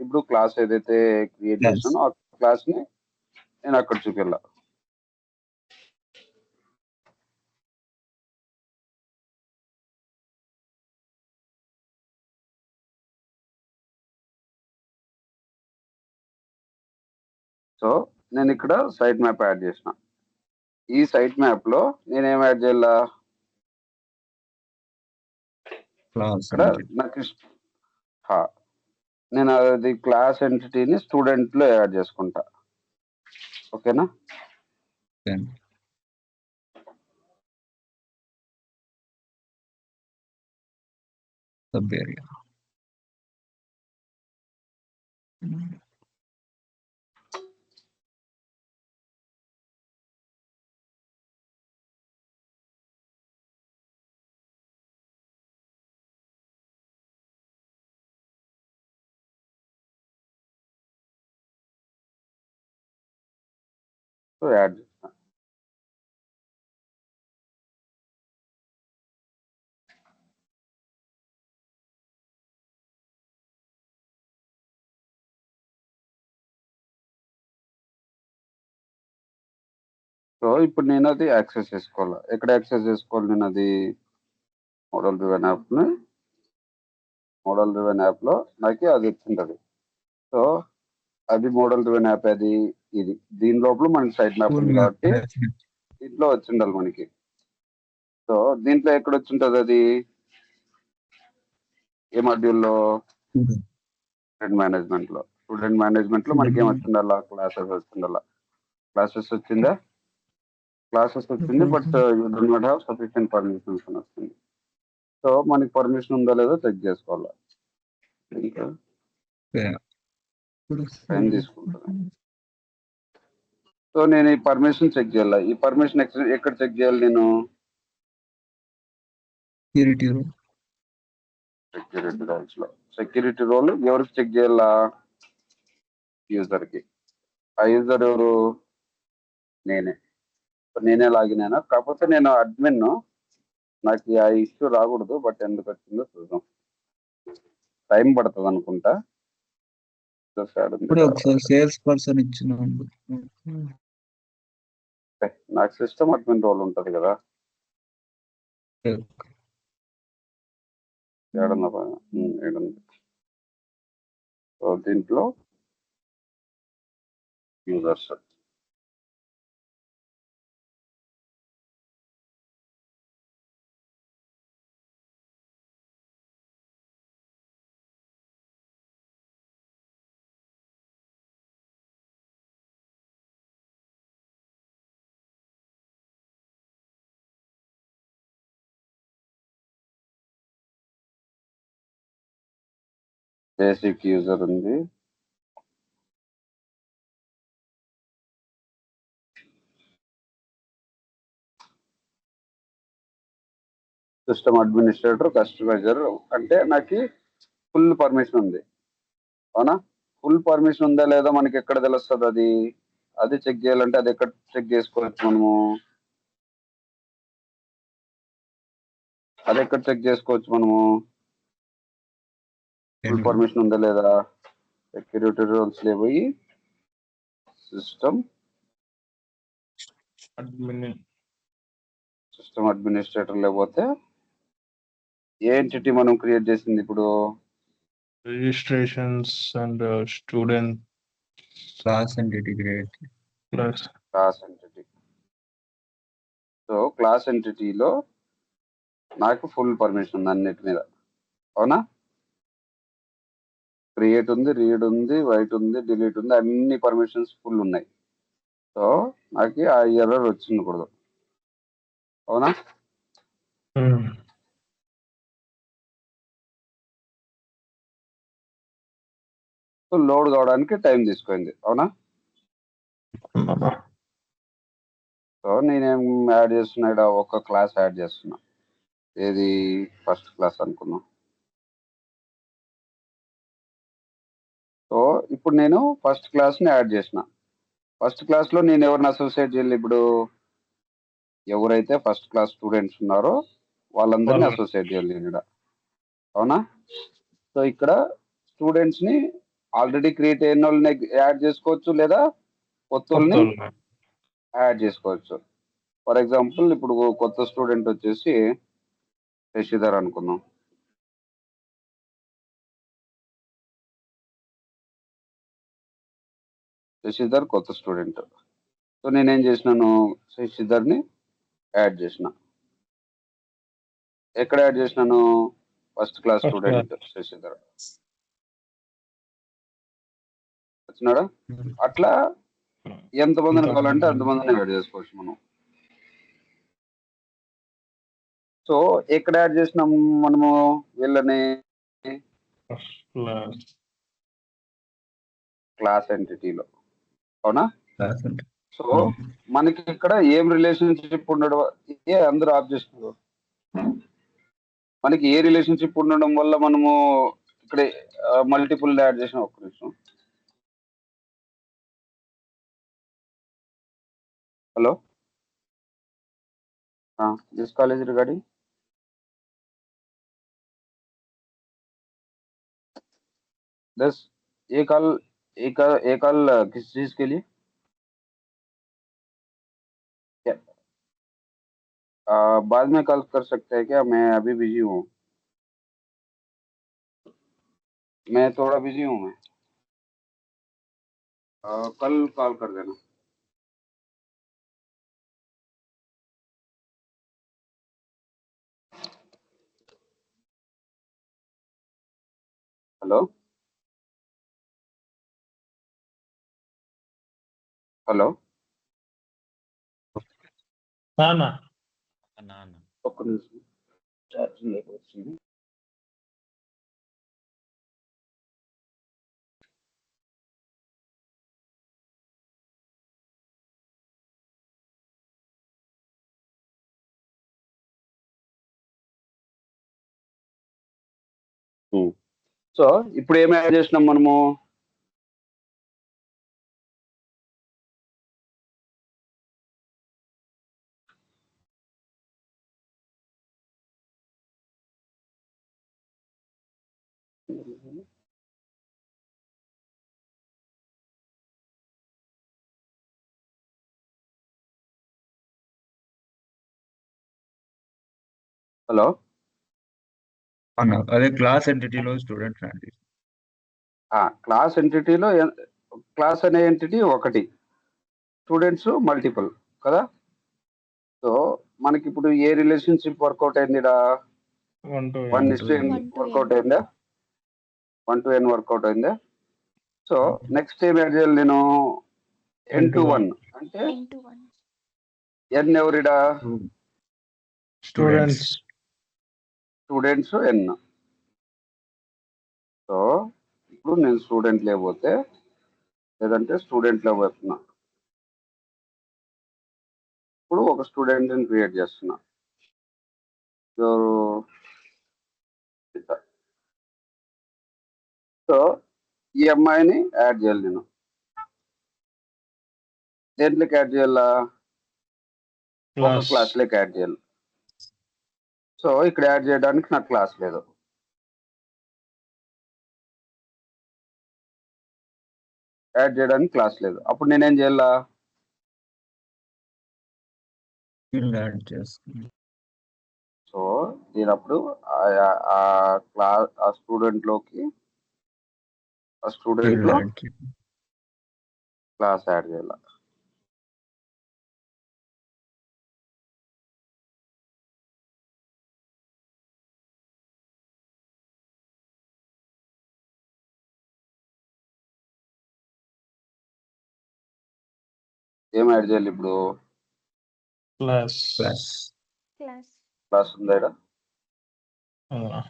ఇప్పుడు క్లాస్ ఏదైతే క్రియేట్ క్లాస్. చేసినానో ఆ క్లాస్ ని నేను అక్కడ చూపించాల. సో నేను ఇక్కడ సైట్ మ్యాప్ యాడ్ చేసిన. ఈ సైట్ మ్యాప్ లో నేనేం యాడ్ చేయాలా? క్లాస్ ఇక్కడ నాకు నేను అది క్లాస్ ఎంటిటీని స్టూడెంట్ లో యాడ్ చేసుకుంటా. ఓకేనా? Sub area. సో యాడ్ చేస్తా. సో ఇప్పుడు నేను అది యాక్సెస్ చేసుకోవాలి. ఎక్కడ యాక్సెస్ చేసుకోవాలి నేను అది? మోడల్ రివెన్ యాప్ ని మోడల్ డ్రివెన్ యాప్లో నాకు అది వచ్చింటది. సో అది మోడల్ డ్రివెన్ యాప్, అది ఇది దీని లోపల మనకి సైట్ మ్యాప్ ఫుల్ ఉంది మ్యాప్ కాబట్టి దీంట్లో వచ్చిండాలి మనకి. సో దీంట్లో ఎక్కడ వచ్చింటది అది, ఏ మాడ్యూల్లో? స్టూడెంట్ మేనేజ్మెంట్ లో. స్టూడెంట్ మేనేజ్మెంట్ లో మనకి ఏం వచ్చిండాలా? క్లాసెస్ వచ్చిండాలా. క్లాసెస్ వచ్చిందా? క్లాసెస్ వచ్చింది, but you do not have sufficient permissions అని వస్తుంది. సో మనకి పర్మిషన్ ఉందో లేదో చెక్ చేసుకోవాలి. ఇంకా టైం తీసుకుంటుంది. సో నేను ఈ పర్మిషన్ చెక్ చేయాలి. ఈ పర్మిషన్ ఎక్కడ చెక్ చేయాలి నేను? సెక్యూరిటీ రోల్స్ లో. సెక్యూరిటీ రోల్ ఎవరికి చెక్ చేయాలా? యూజర్ కి. ఆ యూజర్ ఎవరు? నేనే. నేనే లాగిన్ అయినా, కాకపోతే నేను అడ్మిన్, నాకు ఆ ఇష్యూ రాకూడదు. బట్ ఎందుకు వచ్చిందో చూద్దాం. టైం పడుతుంది అనుకుంటా. ఇప్పుడు ఒకసారి సేల్స్ పర్సన్ ఇచ్చినాడు. నాకు సిస్టమ్ అడ్మిన్ రోల్ ఉంటది కదా. ఏడుంది. సో దీంట్లో యూజర్స్. బేసిక్ యూజర్ ఉంది. సిస్టమ్ అడ్మినిస్ట్రేటర్, కస్టమైజర్ అంటే నాకు ఫుల్ పర్మిషన్ ఉంది. అవునా? ఫుల్ పర్మిషన్ ఉందా లేదా మనకి ఎక్కడ తెలుస్తుంది అది? అది చెక్ చేయాలంటే అది ఎక్కడ చెక్ చేసుకోవచ్చు మనము? అది ఎక్కడ చెక్ చేసుకోవచ్చు మనము? ఫుల్ పర్మిషన్ ఉందా లేదా? సెక్యూరిటీ రూల్స్ లో పోయి సిస్టమ్ అడ్మినిస్ట్రేటర్ లేకపోతే ఏ ఎంటిటీ మనం క్రియేట్ చేసింది ఇప్పుడు? registrations and student class entity create. Class entity. So class ఎంటిటీలో నాకు ఫుల్ పర్మిషన్ ఉంది అన్నిటి మీద. అవునా? క్రియేట్ ఉంది, రీడ్ ఉంది, రైట్ ఉంది, డిలీట్ ఉంది, అన్ని పర్మిషన్స్ ఫుల్ ఉన్నాయి. సో నాకు ఆ ఎర్రర్ వచ్చిండకూడదు. అవునా? సో లోడ్ కావడానికి టైం తీసుకుంది. అవునా? సో నేనేం యాడ్ చేస్తున్నా ఇక్కడ? ఒక క్లాస్ యాడ్ చేస్తున్నా. ఏది? ఫస్ట్ క్లాస్ అనుకున్నాం. సో ఇప్పుడు నేను ఫస్ట్ క్లాస్ని యాడ్ చేసిన. ఫస్ట్ క్లాస్లో నేను ఎవరిని అసోసియేట్ చేయాలి ఇప్పుడు? ఎవరైతే ఫస్ట్ క్లాస్ స్టూడెంట్స్ ఉన్నారో వాళ్ళందరినీ అసోసియేట్ చేయాలి నేను ఇక్కడ. అవునా? సో ఇక్కడ స్టూడెంట్స్ని ఆల్రెడీ క్రియేట్ అయిన వాళ్ళని యాడ్ చేసుకోవచ్చు, లేదా కొత్త వాళ్ళని యాడ్ చేసుకోవచ్చు. ఫర్ ఎగ్జాంపుల్ ఇప్పుడు కొత్త స్టూడెంట్ వచ్చేసి శశిధర్ అనుకుందాం. శశిధర్ కొత్త స్టూడెంట్. సో నేనేం చేసినాను? శశిధర్ని యాడ్ చేసిన. ఎక్కడ యాడ్ చేసినాను? ఫస్ట్ క్లాస్ స్టూడెంట్ శశిధర్ వచ్చినాడా? అట్లా ఎంతమందిని కావాలంటే అంతమందిని యాడ్ చేసుకోవచ్చు మనం. సో ఎక్కడ యాడ్ చేసినాము మనము వీళ్ళని? క్లాస్ ఎంటిటీలో. అవునా? సో మనకి ఇక్కడ ఏం రిలేషన్షిప్ ఉండడం? అందరూ ఆఫ్ చేస్తున్నారు. మనకి ఏ రిలేషన్షిప్ ఉండడం వల్ల మనము ఇక్కడ మల్టిపుల్ యాడ్ చేసిన? ఒక్క నిమిషం. हेलो, हाँ जिस कॉलेज रिगार्डिंग दस एक कॉल किस चीज के लिए? क्या बाद में कॉल कर सकते हैं क्या? मैं अभी बिजी हूँ. मैं थोड़ा बिजी हूँ मैं कल कॉल कर देना हेलो हेलो నాన్న నాన్న ఒక్క నిమిషం ఛార్జింగ్ వచ్చింది సో ఇప్పుడు ఏం యాడ్ చేసినాం మనము హలో అన్న అదే క్లాస్ ఎంటిటీలో స్టూడెంట్స్ అండి. క్లాస్ ఎంటిటీలో క్లాస్ అనే ఎంటిటీ ఒకటి స్టూడెంట్స్ మల్టిపుల్ కదా సో మనకి ఇప్పుడు ఏ రిలేషన్షిప్ వర్కౌట్ అయింది 1 to 1:n 1 to work out n. అయిందా 1 to n వర్కౌట్ అయిందా సో నెక్స్ట్ ఏం యాడ్ చేయాలి నేను n to 1 అంటే n to 1. n ఎవరిడా Students. Students n so ఇప్పుడు నేను స్టూడెంట్ లేకపోతే లేదంటే స్టూడెంట్ లేకపోతున్నా ఇప్పుడు ఒక స్టూడెంట్ ని క్రియేట్ చేస్తున్నా సో ఈ అమ్మాయిని యాడ్ చేయాలి నేను దేంట్లోకి యాడ్ చేయాలా ఒక Class. క్లాస్ లోకి యాడ్ చేయాలి సో ఇక్కడ యాడ్ చేయడానికి నాకు క్లాస్ లేదు యాడ్ చేయడానికి క్లాస్ లేదు అప్పుడు నేనేం చేయాలా ఫీల్డ్ యాడ్ చేసుకుని సో దీనప్పుడు ఆ క్లాస్ ఆ స్టూడెంట్ లో ఫీల్డ్ యాడ్ చేయాలి. క్లాస్ యాడ్ చేయాలి ఏం యాడ్ చేయాలి ఇప్పుడు Class. Class Class. క్లాస్ ఉందా ఈడ? Uh, ఉందా?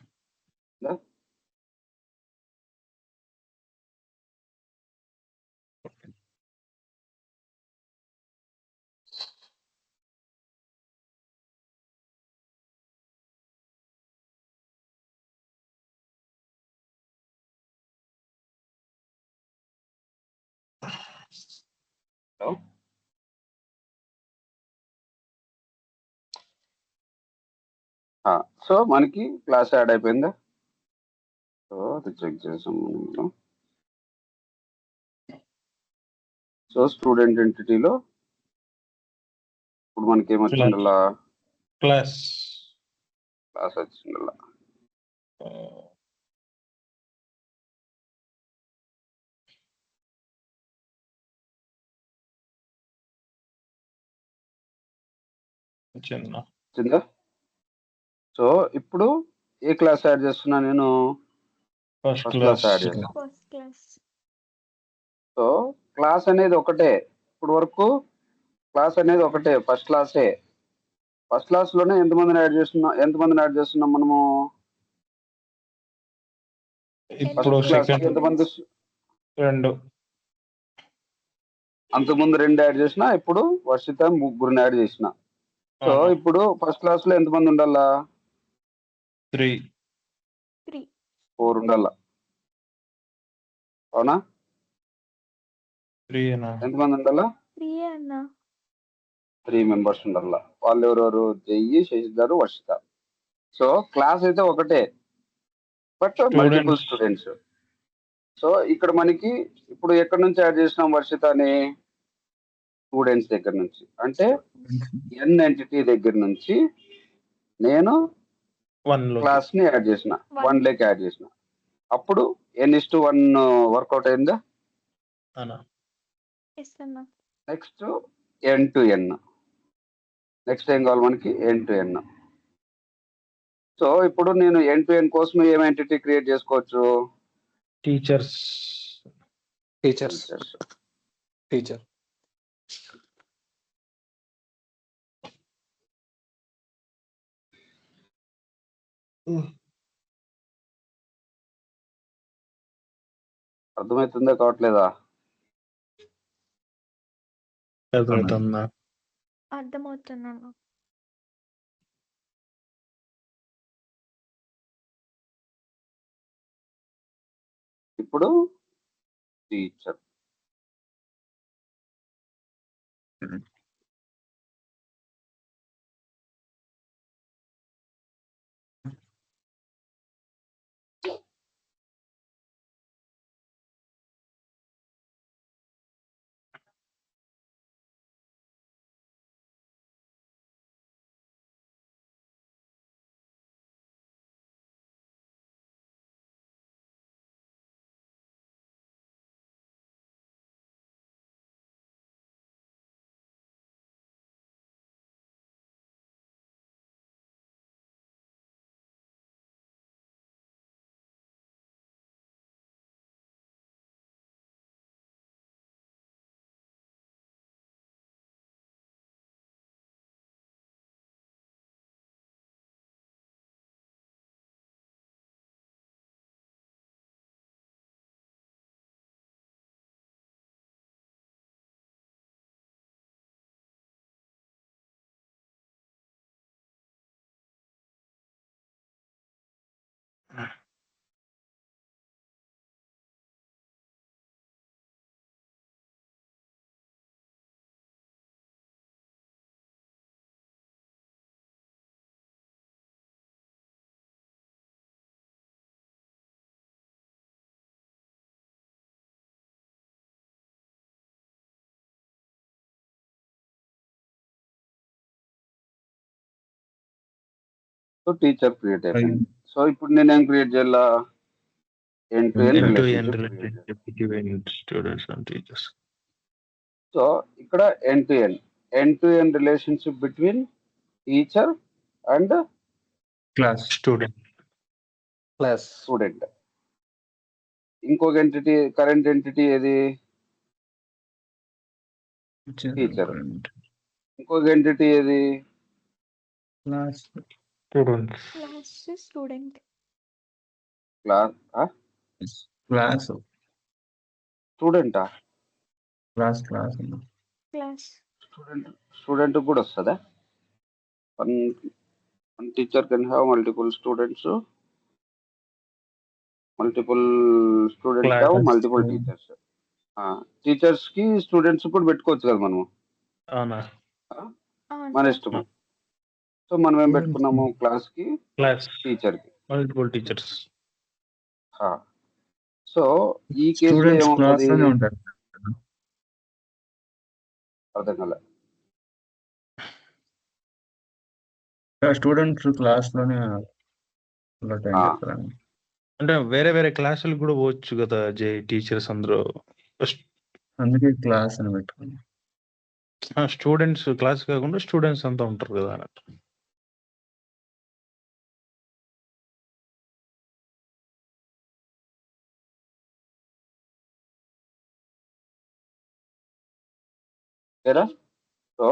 హలో సో మనకి క్లాస్ యాడ్ అయిపోయిందా సో అది చెక్ చేసాం మనం సో స్టూడెంట్ ఎంటిటీలో ఇప్పుడు మనకి ఏమొచ్చిండల్లా class. క్లాస్ వచ్చిండల్లా చిన్న వచ్చిందా సో ఇప్పుడు ఏ క్లాస్ యాడ్ చేస్తున్నా నేను first first class class add చేస్తున్నా First class. సో క్లాస్ అనేది ఒకటే ఇప్పుడు వరకు క్లాస్ అనేది ఒకటే ఫస్ట్ క్లాసే ఫస్ట్ క్లాస్ లోనే ఎంతమందిని యాడ్ చేస్తున్నాం మనము ఇప్పుడు ఫస్ట్ క్లాస్ సెకండ్ ఎంతమంది 2 అంతకుముందు 2 యాడ్ చేసిన ఇప్పుడు వర్షిత 3 యాడ్ చేసిన సో ఇప్పుడు ఫస్ట్ క్లాస్ లో ఎంతమంది ఉండాలా 3 3. 4 ఉండాలా అవునా 3 ఏనా ఎంతమంది ఉండాలా 3 అన్న. 3 మెంబర్స్ ఉండాలా వాళ్ళు ఎవరెవరు జయ్యి శశిధర్ వర్షిత సో క్లాస్ అయితే ఒకటే బట్ మల్టిపుల్ స్టూడెంట్స్ సో ఇక్కడ మనకి ఇప్పుడు ఎక్కడి నుంచి యాడ్ చేసినాం వర్షిత అని స్టూడెంట్స్ దగ్గర నుంచి అంటే ఎన్ ఎంటిటీ దగ్గర నుంచి నేను 1 లో క్లాస్ ని యాడ్ చేసిన 1 లోకి యాడ్ చేసిన అప్పుడు n:1 వర్కౌట్ అయిందా? అన్నా ఎస్ అన్న. నెక్స్ట్ n నెక్స్ట్ ఏం కావాలి మనకి n. సో ఇప్పుడు నేను n కోసం ఏం ఎంటిటీ క్రియేట్ చేసుకోవచ్చు? టీచర్స్. Teachers teachers. టీచర్ అర్థమవుతుందా కావట్లేదా? అర్థమవుతుందా? అర్థమవుతున్నాను. ఇప్పుడు టీచర్. సో టీచర్ క్రియేట్ అయిపోయింది. సో ఇప్పుడు నేనేం క్రియేట్ చేయాలా? n రిలేషన్షిప్ క్రియేట్ చేయాలి. between students and teachers. So ఇక్కడ n relationship between teacher and class. Student. Class student. ఇంకొక ఎంటిటీ, కరెంట్ ఎంటిటీ ఏది? టీచర్. ఇంకొక ఎంటిటీ ఏది? Class. Students. Class student. Class. Class. స్టూడెంటా? క్లాస్. క్లాస్. స్టూడెంట్ కూడా వస్తుందా? One teacher can have multiple students have Class. Multiple teachers. Teachers కి స్టూడెంట్స్ కూడా పెట్టుకోవచ్చు కదా మనము. అవునా? మన ఇష్టము. సో మనం ఏం పెట్టుకున్నాము? క్లాస్ కి, Class. టీచర్ కి. Multiple teachers. సో ఈ కేసులో స్టూడెంట్స్ ఏమవుతుంది? క్లాస్ లోనే ఉంటారు. అర్థం కాలే. స్టూడెంట్స్ క్లాస్ లోనే టైం ఆ. చెప్తారు. అంటే వేరే వేరే క్లాసులు కూడా పోవచ్చు కదా టీచర్స్ అందరూ. అందుకే క్లాస్ అని పెట్టుకున్నాం. స్టూడెంట్స్ క్లాస్ కాకుండా స్టూడెంట్స్ అంతా ఉంటారు కదా అన్నట్టు. ఓకేనా? సో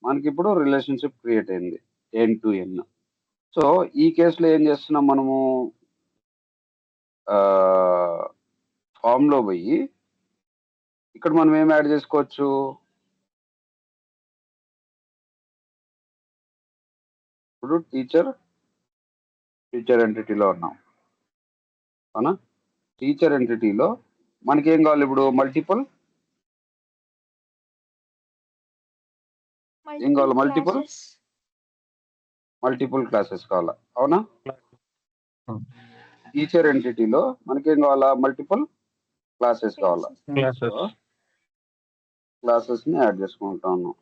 మనకి ఇప్పుడు రిలేషన్షిప్ క్రియేట్ అయింది n. సో ఈ కేసులో ఏం చేస్తున్నాం మనము? ఫామ్ లో పోయి ఇక్కడ మనం ఏం యాడ్ చేసుకోవచ్చు? ఇప్పుడు టీచర్ ఎంటిటీలో ఉన్నాం అవునా? టీచర్ ఎంటిటీలో మనకి ఏం కావాలి ఇప్పుడు? ఏం కావాలి? మల్టిపుల్ క్లాసెస్ కావాలా? అవునా? టీచర్ ఎంటిటీలో మనకేం కావాలా? మల్టిపుల్ క్లాసెస్ కావాలా? క్లాసెస్. క్లాసెస్ ని యాడ్ చేసుకుంటా ఉన్నాం.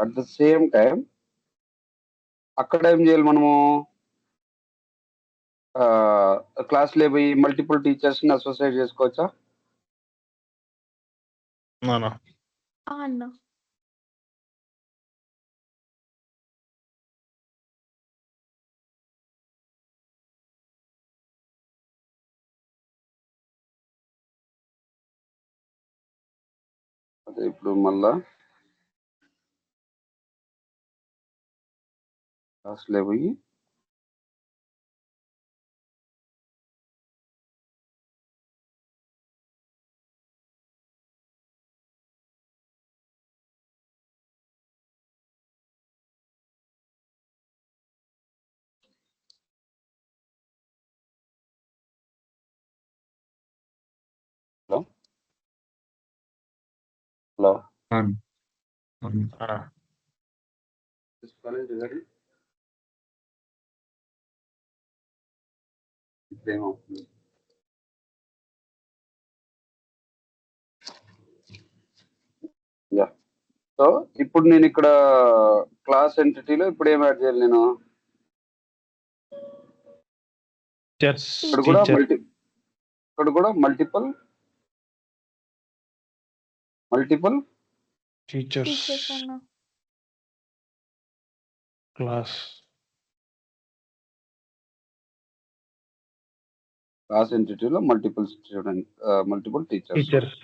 అట్ ద సేమ్ టైం అక్కడ ఏం చేయాలి మనము? క్లాస్లో పోయి మల్టిపుల్ టీచర్స్ని అసోసియేట్ చేసుకోవచ్చా? నానా అన్న అదే ఇప్పుడు మళ్ళా క్లాస్లో పోయి హలో హలో అవును అవును నానా ఇప్పుడేమవుతుంది? యా. సో ఇప్పుడు నేను ఇక్కడ క్లాస్ ఎంటిటీలో ఇప్పుడు ఏం యాడ్ చేయాలి నేను? టీచర్స్ ఇక్కడ కూడా టీచర్ మల్టిపుల్ టీచర్స్ టీచర్స్ అన్న క్లాస్ క్లాస్ ఎంటిటీలో మల్టిపుల్ టీచర్స్. టీచర్స్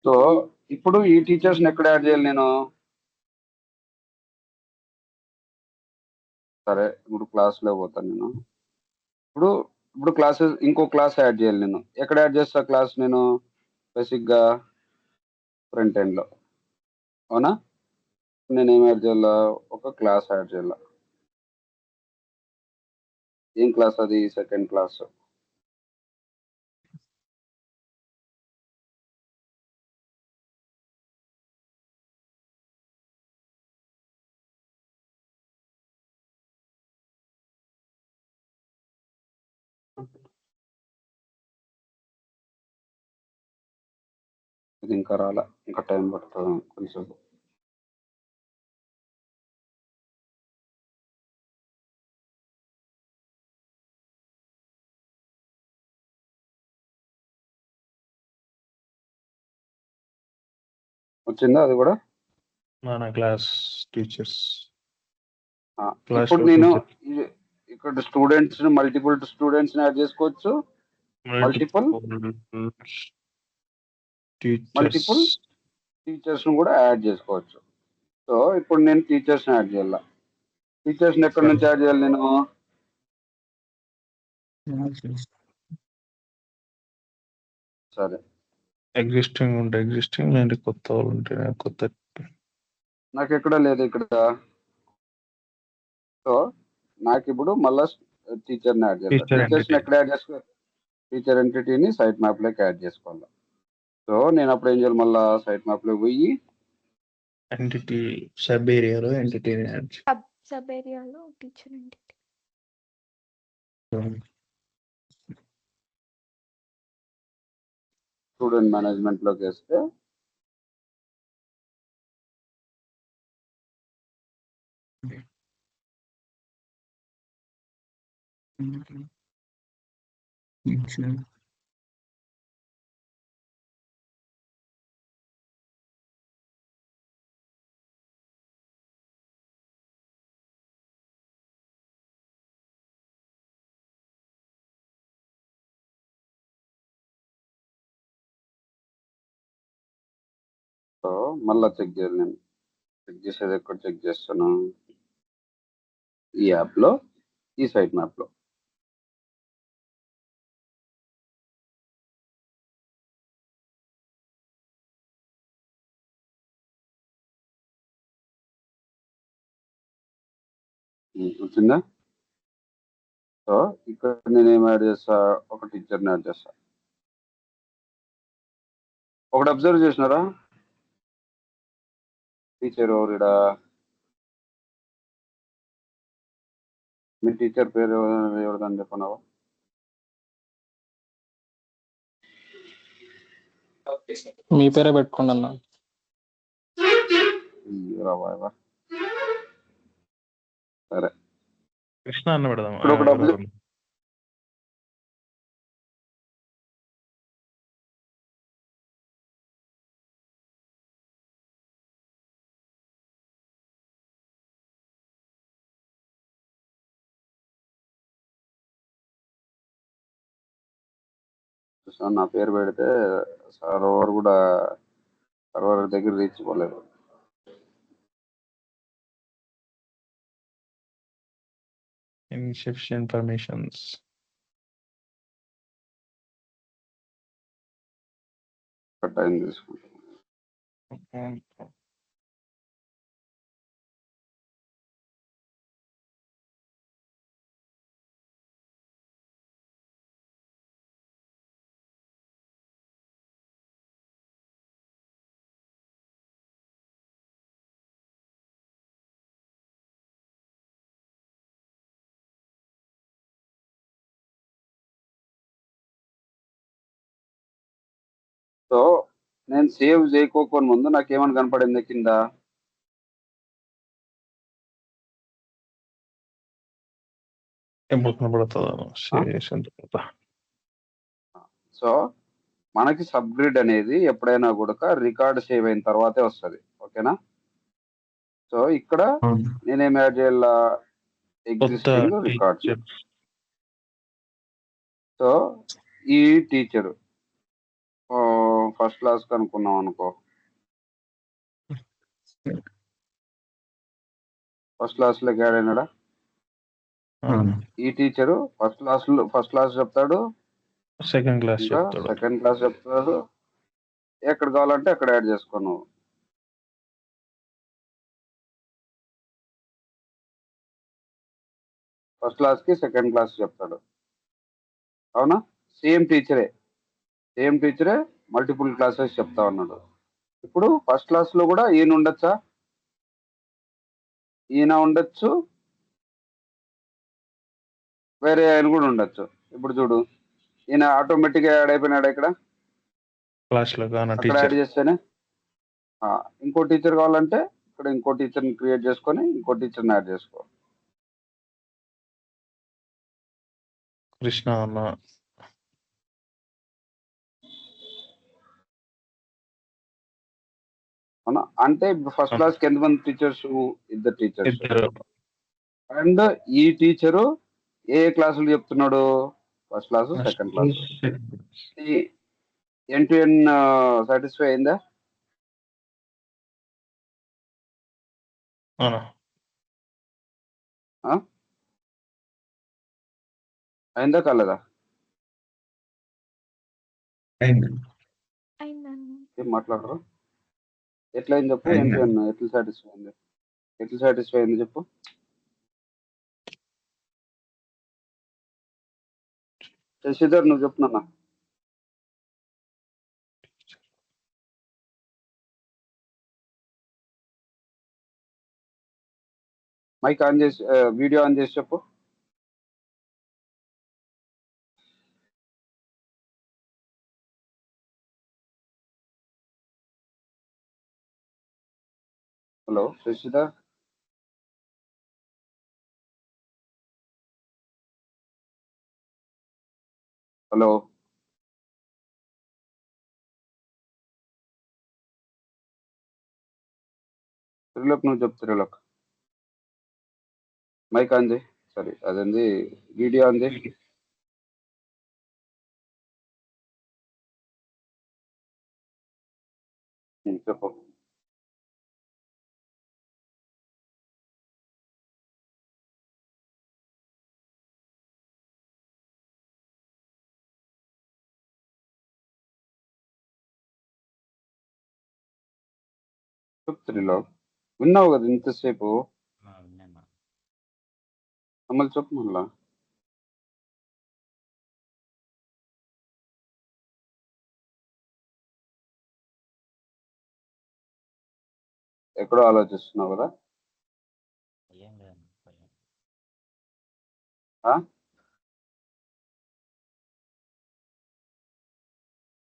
సో ఇప్పుడు ఈ టీచర్స్ని ఎక్కడ యాడ్ చేయాలి నేను? సరే ఇప్పుడు క్లాస్లో పోతాను నేను. ఇప్పుడు క్లాసెస్ ఇంకో క్లాస్ యాడ్ చేయాలి నేను. ఎక్కడ యాడ్ చేస్తా క్లాస్ నేను? బేసిక్గా ఫ్రంట్ ఎండ్లో, అవునా? నేను ఏం యాడ్ చేయాలా? ఒక క్లాస్ యాడ్ చేయాలా. ఏం క్లాస్ అది? Second class. ఇది ఇంకా రాలా, ఇంకా టైం పడుతుంది కొంచెం. వచ్చిందా అది కూడా? నానా క్లాస్ టీచర్స్ ఆ, క్లాస్ ఇప్పుడు లో నేను టీచర్ ఇక్కడ మల్టిపుల్ స్టూడెంట్స్ యాడ్ చేసుకోవచ్చు, మల్టిపుల్ టీచర్స్ టీచర్స్ కూడా యాడ్ చేసుకోవచ్చు. సో ఇప్పుడు నేను టీచర్స్ యాడ్ చేయాల. టీచర్స్ ఎక్కడి నుంచి యాడ్ చేయాలి నేను? సరే, ఎగ్జిస్టింగ్ ఉంటే ఎగ్జిస్టింగ్, నేను కొత్త వాళ్ళు ఉంటే నేను కొత్త. నాకు ఎక్కడ లేదు ఇక్కడ. సో నాకు ఇప్పుడు మళ్ళా టీచర్ని యాడ్ చేయాలి. టీచర్ టీచర్స్ని ఎంటిటీ ఎక్కడ యాడ్ చేసుకోవాలి? టీచర్ ఎంటిటీని సైట్ మ్యాప్లోకి యాడ్ చేసుకోవాలి. సో నేను అప్పుడు ఏం చేయాలి? మళ్ళీ సైట్ మ్యాప్లోకి పోయి ఎంటిటీ సబ్ ఏరియాలో ఎంటిటీని యాడ్ సబ్ ఏరియాలో టీచర్ ఎంటిటీ. స్టూడెంట్ మేనేజ్మెంట్లోకి వేస్తే సో మళ్ళీ చెక్ చేయాలి. నేను చెక్ చేసేది ఎక్కడ చెక్ చేస్తాను? ఈ యాప్లో, ఈ సైట్ మ్యాప్లో. వచ్చిందా? సో ఇక్కడ నేను ఏం యాడ్ చేస్తా? ఒక టీచర్ని యాడ్ చేస్తా. ఒకటి అబ్జర్వ్ చేసినారా? టీచర్ ఎవరిడా? మీ టీచర్ పేరు ఎవరిదని చెప్పన్నావా? మీ పేరే పెట్టుకోండి అన్న. రావా సరే కృష్ణ అన్న పెడదాం ఇప్పుడు ఒక డబ్బు ఎవరెవరు? నా పేరు పెడితే సర్వర్ దగ్గర రీచ్ పోలేదు. Insufficient permissions. టైం తీసుకుంటాం. సో నేను సేవ్ చేయకోకుండా ముందు నాకేమని కనపడింది కింద? ఎప్పుడు కనబడుతుందా సేవ్ చేసిన తర్వాత? సో మనకి సబ్ గ్రిడ్ అనేది ఎప్పుడైనా కూడా రికార్డ్ సేవ్ అయిన తర్వాతే వస్తుంది. ఓకేనా? సో ఇక్కడ అవును. నేనేం యాడ్ చేయాలా? కొత్త ఎగ్జిస్టింగ్ రికార్డ్స్. టీచర్. సో ఈ టీచరు ఫస్ట్ క్లాస్ కనుక్కున్నాం అనుకో, ఫస్ట్ క్లాస్ లోకి యాడ్ అయినాడా? అవును. ఈ టీచరు ఫస్ట్ క్లాస్ చెప్తాడు, సెకండ్ క్లాస్ ఇంకా చెప్తాడు. సెకండ్ క్లాస్ చెప్తాడు. ఎక్కడ కావాలంటే అక్కడ యాడ్ చేసుకో నువ్వు. ఫస్ట్ క్లాస్ కి సెకండ్ క్లాస్ చెప్తాడు. అవునా? సేమ్ టీచరే మల్టిపుల్ క్లాసెస్ చెప్తా ఉన్నాడు. ఇప్పుడు ఫస్ట్ క్లాస్ లో కూడా ఈయన ఉండొచ్చా? ఈయన ఉండొచ్చు, వేరే ఆయన కూడా ఉండొచ్చు. ఇప్పుడు చూడు, ఈయన ఆటోమేటిక్ గా యాడ్ అయిపోయినాడు. ఇక్కడ క్లాస్ లో కాన అక్కడ టీచర్. యాడ్ చేస్తేనే ఇంకో టీచర్ కావాలంటే ఇక్కడ ఇంకో టీచర్ని క్రియేట్ చేసుకొని ఇంకో టీచర్ని యాడ్ చేసుకో. కృష్ణ అన్న అవునా? అంటే ఫస్ట్ క్లాస్ కి ఎంతమంది టీచర్స్? ఇద్దరు టీచర్స్. ఇద్దరు. అండ్ ఈ టీచరు ఏ క్లాసులు చెప్తున్నాడు? First class, second class. N to N satisfy అయిందా? అవునా? అయిందా కాలేదా? అయింది. అయిందండి. ఏం మాట్లాడరు? ఎట్లా అయింది చెప్పు. ఎన్ టు అయిందండి. ఎన్ ఎట్లా సాటిస్ఫై అయింది? ఎట్లా సాటిస్ఫై అయింది చెప్పు. శశిధర్ నువ్వు చెప్తున్నా. మైక్ ఆన్ చేసి వీడియో ఆన్ చేసి చెప్పు. హలో శశిధర్. హలో. త్రిలోక్ నువ్వు చెప్పు. త్రిలోక్ మైక్ ఆన్ చేయి. సారీ అదేంది, వీడియో ఆన్ చేయి. చెప్పు. చెప్పు త్రిలోక్. విన్నావు కదా ఇంతసేపు. మళ్ళీ చెప్పు మళ్ళా. ఎక్కడో ఆలోచిస్తున్నావు కదా.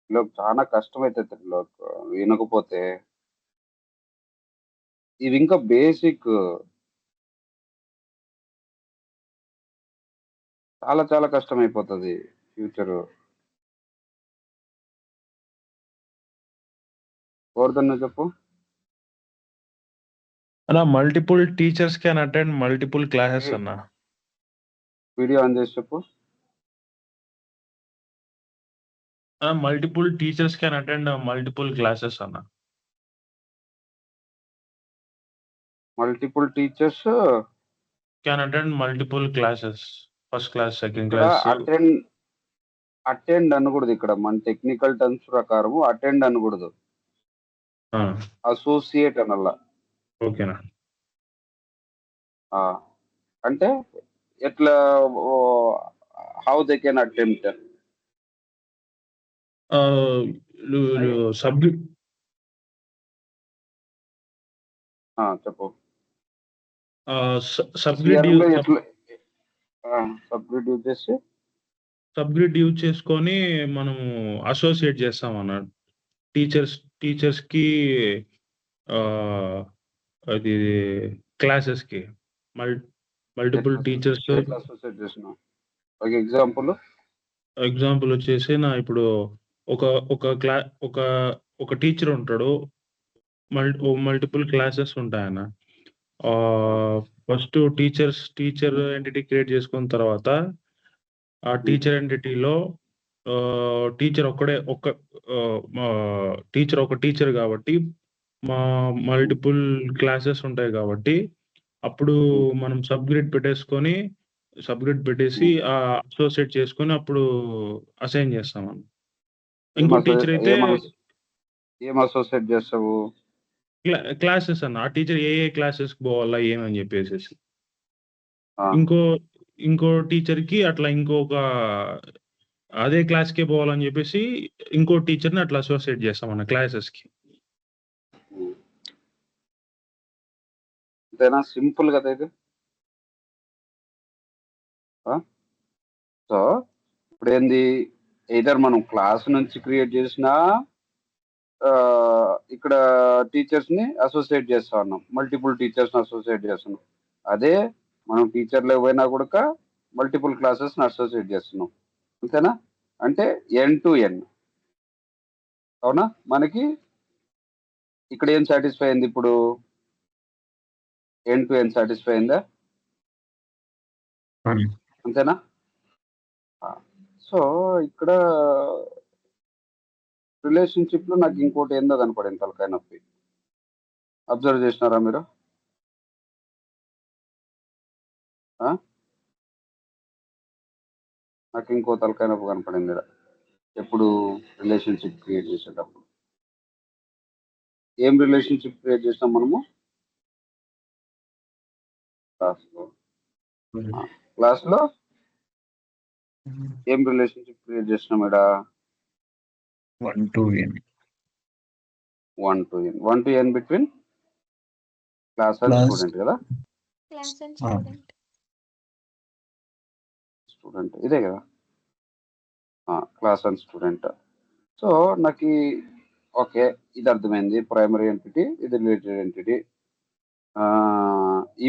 త్రిలోక్ చాలా కష్టమైతే త్రిలోక్ వినకపోతే. ఇవి ఇంకా బేసిక్. చాలా చాలా కష్టం అయిపోతుంది ఫ్యూచర్. ఎవరిదన్నా చెప్పు. అన్న multiple teachers can attend multiple classes అన్న. వీడియో ఆన్ చేసి చెప్పు. Multiple teachers can attend multiple classes అన్న. Multiple teachers can attend multiple classes. First class, second ఇక్కడ క్లాస్. అటెండ్ అనకూడదు. ఇక్కడ మన టెక్నికల్ టర్మ్స్ ప్రకారం అటెండ్ అనకూడదు, అసోసియేట్ అనల్లా. ఓకేనా. అంటే ఎట్లా, హౌ దే కెన్ అటెంప్ట్. చెప్పు. సబ్గ్రిడ్ సబ్గ్రిడ్ యూజ్ చేసి సబ్గ్రిడ్ యూజ్ చేసుకొని మనము అసోసియేట్ చేస్తాం అన్నట్టు. టీచర్స్ కి అది క్లాసెస్ కి మల్టిపుల్ టీచర్స్. అసోసియేట్ చేసిన ఒక ఎగ్జాంపుల్ వచ్చేసి నా ఇప్పుడు ఒక టీచర్ ఉంటాడు, మల్టిపుల్ క్లాసెస్ ఉంటాయన్న. ఫస్ట్ టీచర్ ఎంటిటీ క్రియేట్ చేసుకున్న తర్వాత ఆ టీచర్ ఎంటిటీలో టీచర్ ఒక టీచర్ కాబట్టి మా మల్టిపుల్ క్లాసెస్ ఉంటాయి కాబట్టి అప్పుడు మనం సబ్గ్రిడ్ పెట్టేసి అసోసియేట్ చేసుకొని అప్పుడు అసైన్ చేస్తాం. ఇంకో టీచర్ అయితే ఏం అసోసియేట్ చేస్తావు? క్లాసెస్ అన్న. ఆ టీచర్ ఏ క్లాసెస్ పోవాలా ఏమని చెప్పేసి ఇంకో టీచర్ కి అట్లా అదే క్లాస్ కే పోవాలని చెప్పేసి ఇంకో టీచర్ని అట్లా అసోసియేట్ చేస్తాం అన్న క్లాసెస్ కి. అంతేనా? సింపుల్ కదా ఇది. సో ఇప్పుడు ఏంది, ఎయిదర్ మనం క్లాస్ నుంచి క్రియేట్ చేసినా ఇక్కడ టీచర్స్ ని అసోసియేట్ చేస్తా ఉన్నాం, మల్టిపుల్ టీచర్స్ ని అసోసియేట్ చేస్తున్నాం. అదే మనం టీచర్లు పోయినా కూడా మల్టిపుల్ క్లాసెస్ ని అసోసియేట్ చేస్తున్నాం. అంతేనా? అంటే ఎన్ టు ఎన్. అవునా? మనకి ఇక్కడ ఏం సాటిస్ఫై అయింది? ఇప్పుడు ఎన్ టు ఎన్ సాటిస్ఫై అయిందా? అంతేనా? సో ఇక్కడ రిలేషన్షిప్ లో నాకు ఇంకోటి ఏందో కనపడింది, తలకాయ నొప్పి. అబ్జర్వ్ చేసినారా మీరు? నాకు ఇంకో తలకాయ నొప్పి కనపడింది ఇక్కడ. ఎప్పుడు రిలేషన్షిప్ క్రియేట్ చేసేటప్పుడు ఏం రిలేషన్షిప్ క్రియేట్ చేసినాం మనము? క్లాస్లో ఏం రిలేషన్షిప్ క్రియేట్ చేసినాం ఇక్కడ? 1 to n. 1 to n between class and student కదా. Class and student. ఇదే కదా, క్లాస్ అండ్ స్టూడెంట్. సో నాకు ఓకే, ఇది అర్థమైంది. ప్రైమరీ ఎంటిటీ, ఇది రిలేటెడ్ ఎంటిటీ.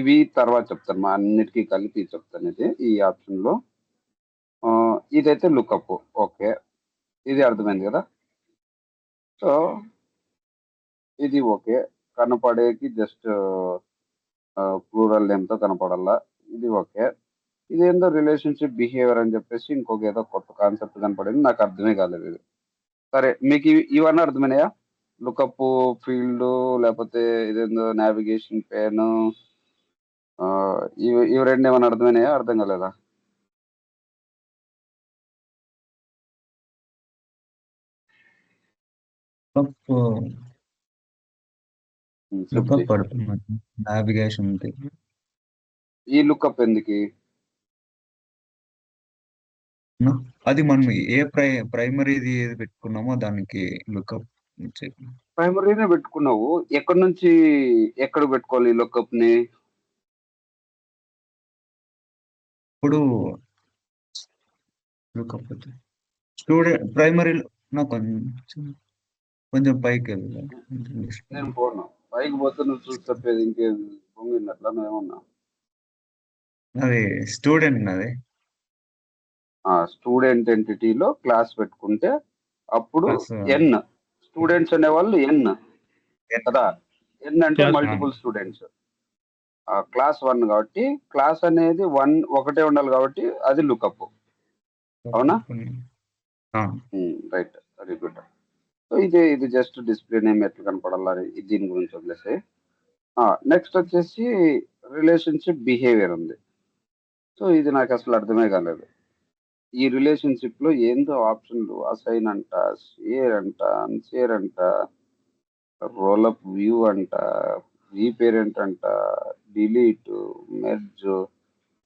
ఇవి తర్వాత చెప్తాను, మా అన్నిటికీ కలిపి చెప్తాను. ఈ ఆప్షన్లో ఇదైతే లుకప్. ఓకే, ఇది అర్థమైంది కదా. సో ఇది ఓకే, కనపడేకి జస్ట్ ప్లూరల్ నేమ్తో కనపడాలా. ఇది ఓకే. ఇదేందో రిలేషన్షిప్ బిహేవియర్ అని చెప్పేసి ఇంకొక ఏదో కొత్త కాన్సెప్ట్ కనపడింది, నాకు అర్థమే కాలేదు ఇది. సరే, మీకు ఇవన్నీ అర్థమైనాయా? లుకప్, ఫీల్డ్, లేకపోతే ఇదేందో నావిగేషన్ పేన్, ఇవి రెండు ఏమైనా అర్థమైనాయా? అర్థం కాలేదా? లుకప్ పడుతుంది, నావిగేషన్. ఈ లుకప్ ఎందుకు? అది మనం ఏ ప్రైమరీది ఏది పెట్టుకున్నామో దానికి లుకప్. ప్రైమరీనే పెట్టుకున్నావు, ఎక్కడి నుంచి ఎక్కడ పెట్టుకోవాలి ఈ లుకప్ ని? ఇప్పుడు లుకప్ స్టూడెంట్ ప్రైమరీలో నాకు కొంచెం పైకి వెళ్ళి నేను పోను, పైకి పోతే నువ్వు చూసి చెప్పేది ఇంకేం పొంగినట్లా నువ్వేమన్నా? అది స్టూడెంట్ అది స్టూడెంట్ ఎంటిటీలో క్లాస్ పెట్టుకుంటే అప్పుడు Class, ఎన్ స్టూడెంట్స్ అనేవాళ్ళు ఎన్ కదా. ఎన్ అంటే Class. Multiple students. క్లాస్ 1 కాబట్టి క్లాస్ అనేది ఒకటే ఉండాలి కాబట్టి అది లుకప్. అవునా? Right, very good. సో ఇది జస్ట్ డిస్ప్లే నేమ్ ఎట్లా కనపడాలని దీని గురించి వదిలేసి, నెక్స్ట్ వచ్చేసి రిలేషన్షిప్ బిహేవియర్ ఉంది. సో ఇది నాకు అసలు అర్థమే కాలేదు. ఈ రిలేషన్షిప్ లో ఏందో ఆప్షన్లు అసైన్ అంట, షేర్ అంట, అన్షేర్ అంట, రోల్ అప్ వ్యూ అంట, రీపేరెంట్ అంట, డిలీట్, మెర్జ్,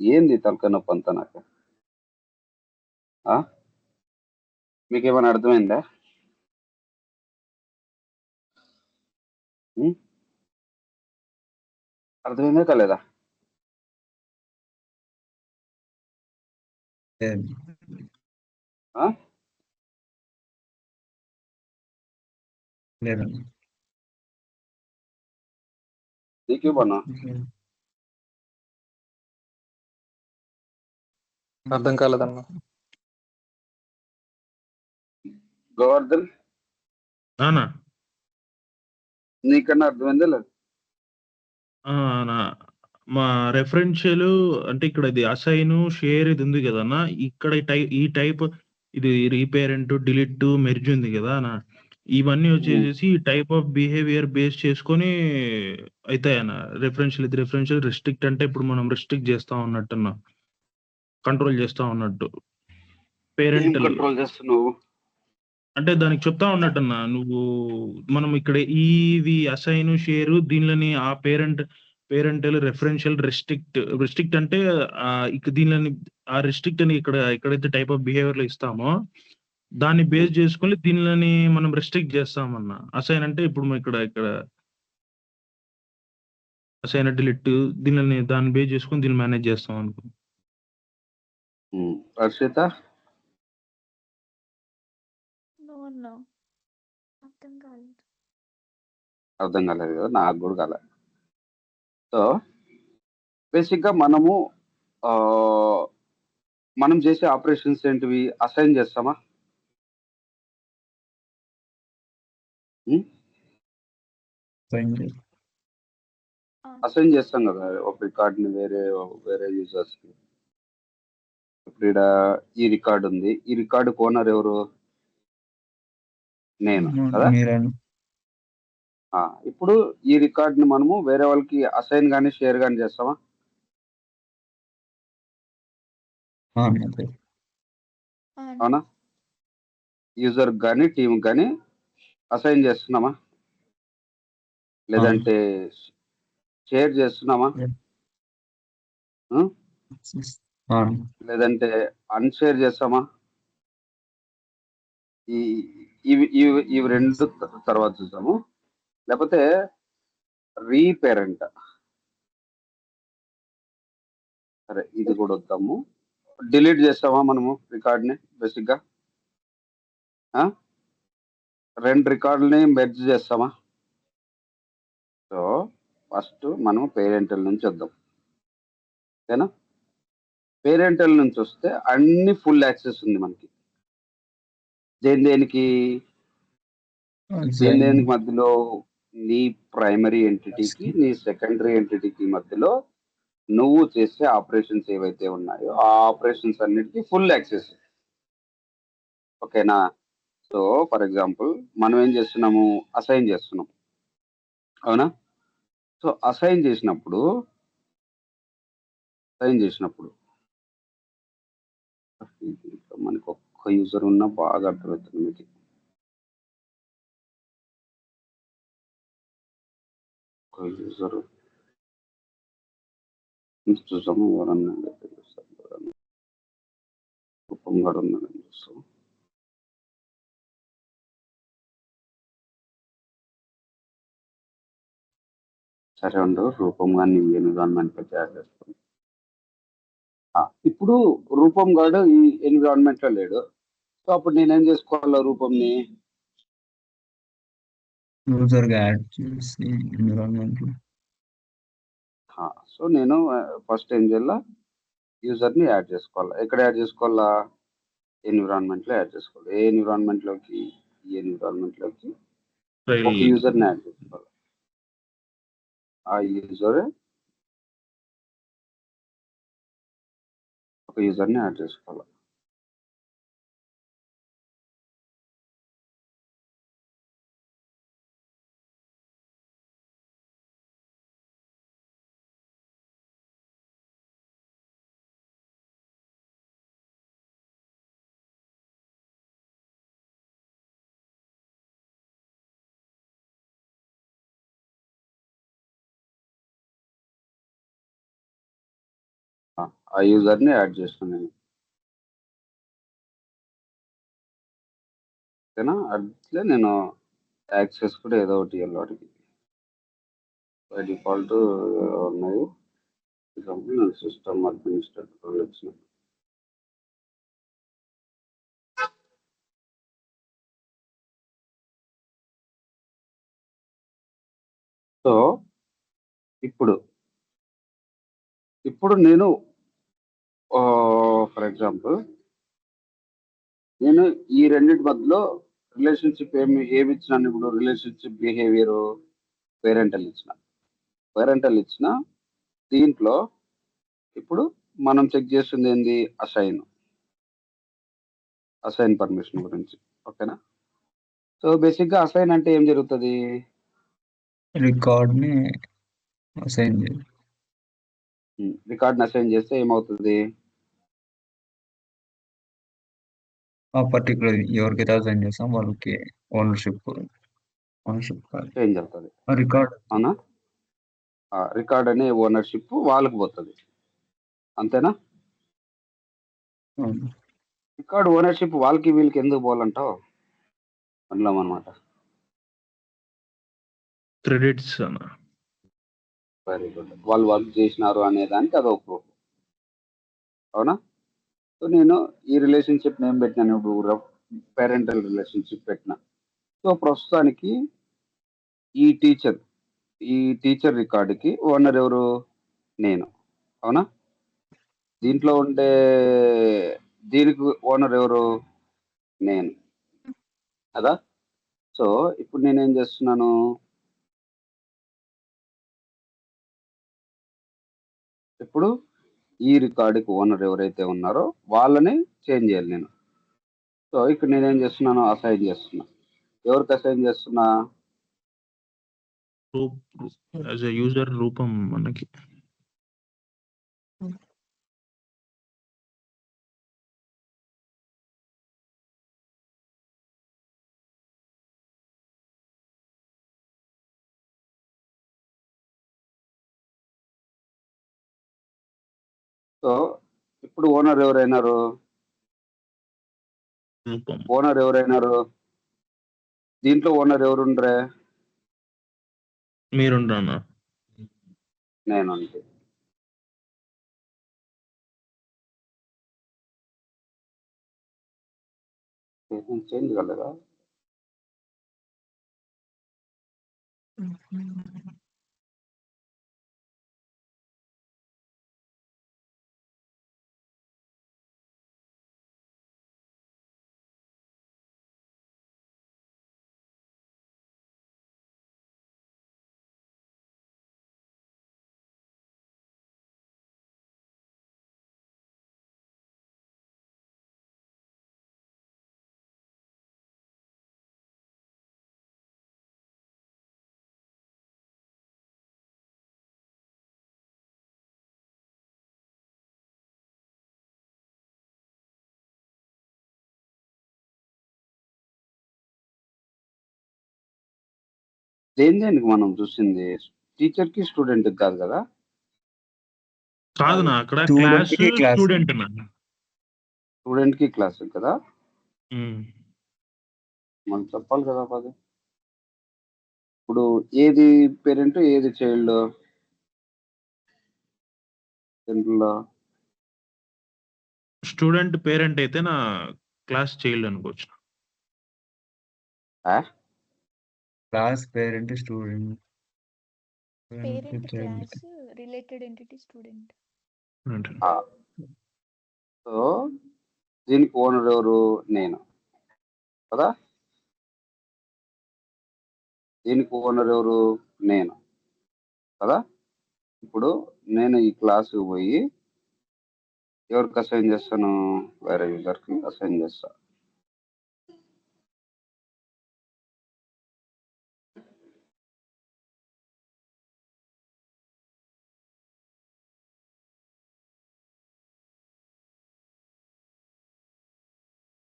ఏంది తలకాయ నొప్పి అంతా నాకు. మీకేమైనా అర్థమైందా? అర్థమైందా కాలేదా? లేదండి. నీకే పన్నా అర్థం కాలేదన్న. గోవర్ధన్, నానా నీకన్నా అర్థమైందా లేదు? మా రెఫరెన్షియల్ అంటే ఇక్కడ ఇది అసైన్ షేర్ ఇది ఉంది కదన్నా, ఇక్కడ ఈ టైప్ ఇది రీపేరెంట్, డిలీట్, మెర్జ్ ఉంది కదా అన్న, ఇవన్నీ వచ్చేసి టైప్ ఆఫ్ బిహేవియర్ బేస్ చేసుకొని అవుతాయన్న. రెఫరెన్షియల్ రెస్ట్రిక్ట్ అంటే ఇప్పుడు మనం రెస్ట్రిక్ట్ చేస్తా ఉన్నట్టున్నా, కంట్రోల్ చేస్తా ఉన్నట్టు. పేరెంటల్ కంట్రోల్ చేస్తున్నావు అంటే దానికి చెప్తా ఉన్నట్టున్నా నువ్వు, మనం ఇక్కడ ఇవి అసైన్ షేరు దీనిలోని ఆ పేరెంటల్ రెఫరెన్షియల్ రెస్ట్రిక్ట్ అంటే దీనిలోని ఆ రెస్ట్రిక్ట్ అని ఎక్కడైతే టైప్ ఆఫ్ బిహేవియర్ లో ఇస్తామో దాన్ని బేస్ చేసుకొని దీనిలోని మనం రెస్ట్రిక్ట్ చేస్తామన్నా. అసైన్ అంటే ఇప్పుడు ఇక్కడ అసైన్ డిలీట్ దాన్ని బేస్ చేసుకొని దీన్ని మేనేజ్ చేస్తాం అనుకో. హర్షిత, అర్థం కాలేదు కదా, నాకు కూడా కాలేదు. సో బేసిక్గా మనం చేసే ఆపరేషన్స్ ఏంటివి? అసైన్ చేస్తామా? అసైన్ చేస్తాం కదా ఒక రికార్డ్ని వేరే యూజర్స్కి. ఇప్పుడు ఇక్కడ ఈ రికార్డ్ ఉంది, ఈ రికార్డు ఓనర్ ఎవరు? నేను కదా. ఇప్పుడు ఈ రికార్డ్ని మనము వేరే వాళ్ళకి అసైన్ కానీ షేర్ కానీ చేస్తామా? అవునా? యూజర్ కానీ టీమ్ కానీ అసైన్ చేస్తున్నామా? లేదంటే షేర్ చేస్తున్నామా? లేదంటే అన్షేర్ చేస్తామా? ఇవి రెండు తర్వాత చూసాము. లేకపోతే రీపేరెంట్, సరే ఇది కూడా వద్దాము. డిలీట్ చేస్తామా మనము రికార్డ్ని? బేసిక్గా 2 రికార్డులని మెర్జ్ చేస్తామా? సో ఫస్ట్ మనం పేరెంటల్ నుంచి వద్దాం, ఓకేనా? పేరెంటల్ నుంచి వస్తే అన్ని ఫుల్ యాక్సెస్ ఉంది మనకి. దేనికి మధ్యలో? నీ ప్రైమరీ ఎంటిటీకి నీ సెకండరీ ఎంటిటీకి మధ్యలో నువ్వు చేసే ఆపరేషన్స్ ఏవైతే ఉన్నాయో ఆ ఆపరేషన్స్ అన్నిటికీ ఫుల్ యాక్సెస్, ఓకేనా? సో ఫర్ ఎగ్జాంపుల్ మనం ఏం చేస్తున్నాము? అసైన్ చేస్తున్నాం, అవునా? సో అసైన్ చేసినప్పుడు మనకు ఒక్క యూజర్ ఉన్నా బాగా అర్థమవుతుంది మీకు. ఒక యూజర్ చూసాము, ఎవరన్నా రూపం కూడా ఉన్నాడని చూస్తాం. సరే ఉండు, రూపం కానీ ఎన్విరాన్మెంట్ లో తయారు చేస్తాం. ఇప్పుడు రూపం గాడు ఈ ఎన్విరాన్మెంట్ లో లేడు. సో అప్పుడు నేనేం చేసుకోవాలా? రూపంని యాడ్ చేసి ఎన్విరాన్మెంట్. సో నేను ఫస్ట్ ఏం చేయాలా? యూజర్ని యాడ్ చేసుకోవాలా. ఎక్కడ యాడ్ చేసుకోవాలా? ఎన్విరాన్మెంట్లో యాడ్ చేసుకోవాలి. ఏ ఎన్విరాన్మెంట్లోకి? ఈ ఎన్విరాన్మెంట్లోకి ఒక ట్రయల్ యూజర్ని యాడ్ చేసుకోవాలి. ఆ యూజర్ని యాడ్ చేసుకోవాలి. ఆ యూజర్ని యాడ్ చేస్తాను నేను. ఓకేనా? అట్లే నేను యాక్సెస్ కూడా ఏదో ఒకటి ఇవ్వాలి వాడికి. బై డిఫాల్ట్ ఉన్నాయి. ఎగ్జాంపుల్ నేను సిస్టమ్ అడ్మినిస్ట్రేటర్ వచ్చిన. సో ఇప్పుడు నేను ఫర్ ఎగ్జాంపుల్ నేను ఈ రెండింటి మధ్యలో రిలేషన్షిప్ ఏమి ఇచ్చినాను? ఇప్పుడు రిలేషన్షిప్ బిహేవియర్ పేరెంటల్ ఇచ్చిన దీంట్లో ఇప్పుడు మనం చెక్ చేస్తుంది ఏంది? అసైన్ పర్మిషన్ గురించి. ఓకేనా? సో బేసిక్గా అసైన్ అంటే ఏం జరుగుతుంది? రికార్డ్ని అసైన్ చేయాలి. రికార్డ్ని అసైన్ చేస్తే ఏమవుతుంది? ఆ పర్టికులర్ ఎవరికైతే అసైన్ చేస్తాం వాళ్ళకి ఓనర్షిప్ కాదు, చేంజ్ అవుతుంది. రికార్డ్. అవునా? రికార్డ్ అనే ఓనర్షిప్ వాళ్ళకి పోతుంది. అంతేనా? రికార్డ్ ఓనర్షిప్ వాళ్ళకి వీళ్ళకి ఎందుకు పోవాలంటావు? అందులో అనమాట. క్రెడిట్స్ అన్న. Very good. వాళ్ళు వర్క్ చేసినారు అనే దానికి అదొక ప్రూఫ్. అవునా? సో నేను ఈ రిలేషన్షిప్ నేను పెట్టినాను. ఇప్పుడు పేరెంటల్ రిలేషన్షిప్ పెట్టిన. సో ప్రస్తుతానికి ఈ టీచర్ రికార్డుకి ఓనర్ ఎవరు? నేను. అవునా? దీంట్లో ఉండే దీనికి ఓనర్ ఎవరు? నేను కదా? సో ఇప్పుడు నేనేం చేస్తున్నాను? ఇప్పుడు ఈ రికార్డుకి ఓనర్ ఎవరైతే ఉన్నారో వాళ్ళని చేంజ్ చేయాలి నేను. సో ఇక్కడ నేనేం చేస్తున్నాను? అసైన్ చేస్తున్నా. ఎవరికి అసైన్ చేస్తున్నా? యాజ్ ఎ యూజర్ రూపం మనకి. సో ఇప్పుడు ఓనర్ ఎవరైనారు? రూపం దీంట్లో ఓనర్ ఎవరుండ్రే? మీరుండన్నా. నేను. అంతే. చేంజ్ కాలేదా? దేనికి మనం చూసింది? టీచర్ కి స్టూడెంట్ కాదు కదా? కాదు నా అక్కడ Student క్లాస్ కి class. స్టూడెంట్ నా. స్టూడెంట్ కి క్లాస్ కదా? ఉమ్. మనం చెప్పాలి కదా అది. ఇప్పుడు ఏది పేరెంట్ ఏది చైల్డ్? దీంట్లో స్టూడెంట్ పేరెంట్ అయితే నా క్లాస్ చైల్డ్ అనుకోవచ్చు. Class parent student parent class related entity student. అంటే సో దీనికి ఓనర్ ఎవరు? నేను కదా. దీనికి ఓనర్ ఎవరు? నేను కదా. ఇప్పుడు నేను ఈ క్లాసుకి పోయి ఎవరికి అసైన్ చేస్తాను? వేరే యూజర్కి అసైన్ చేస్తా.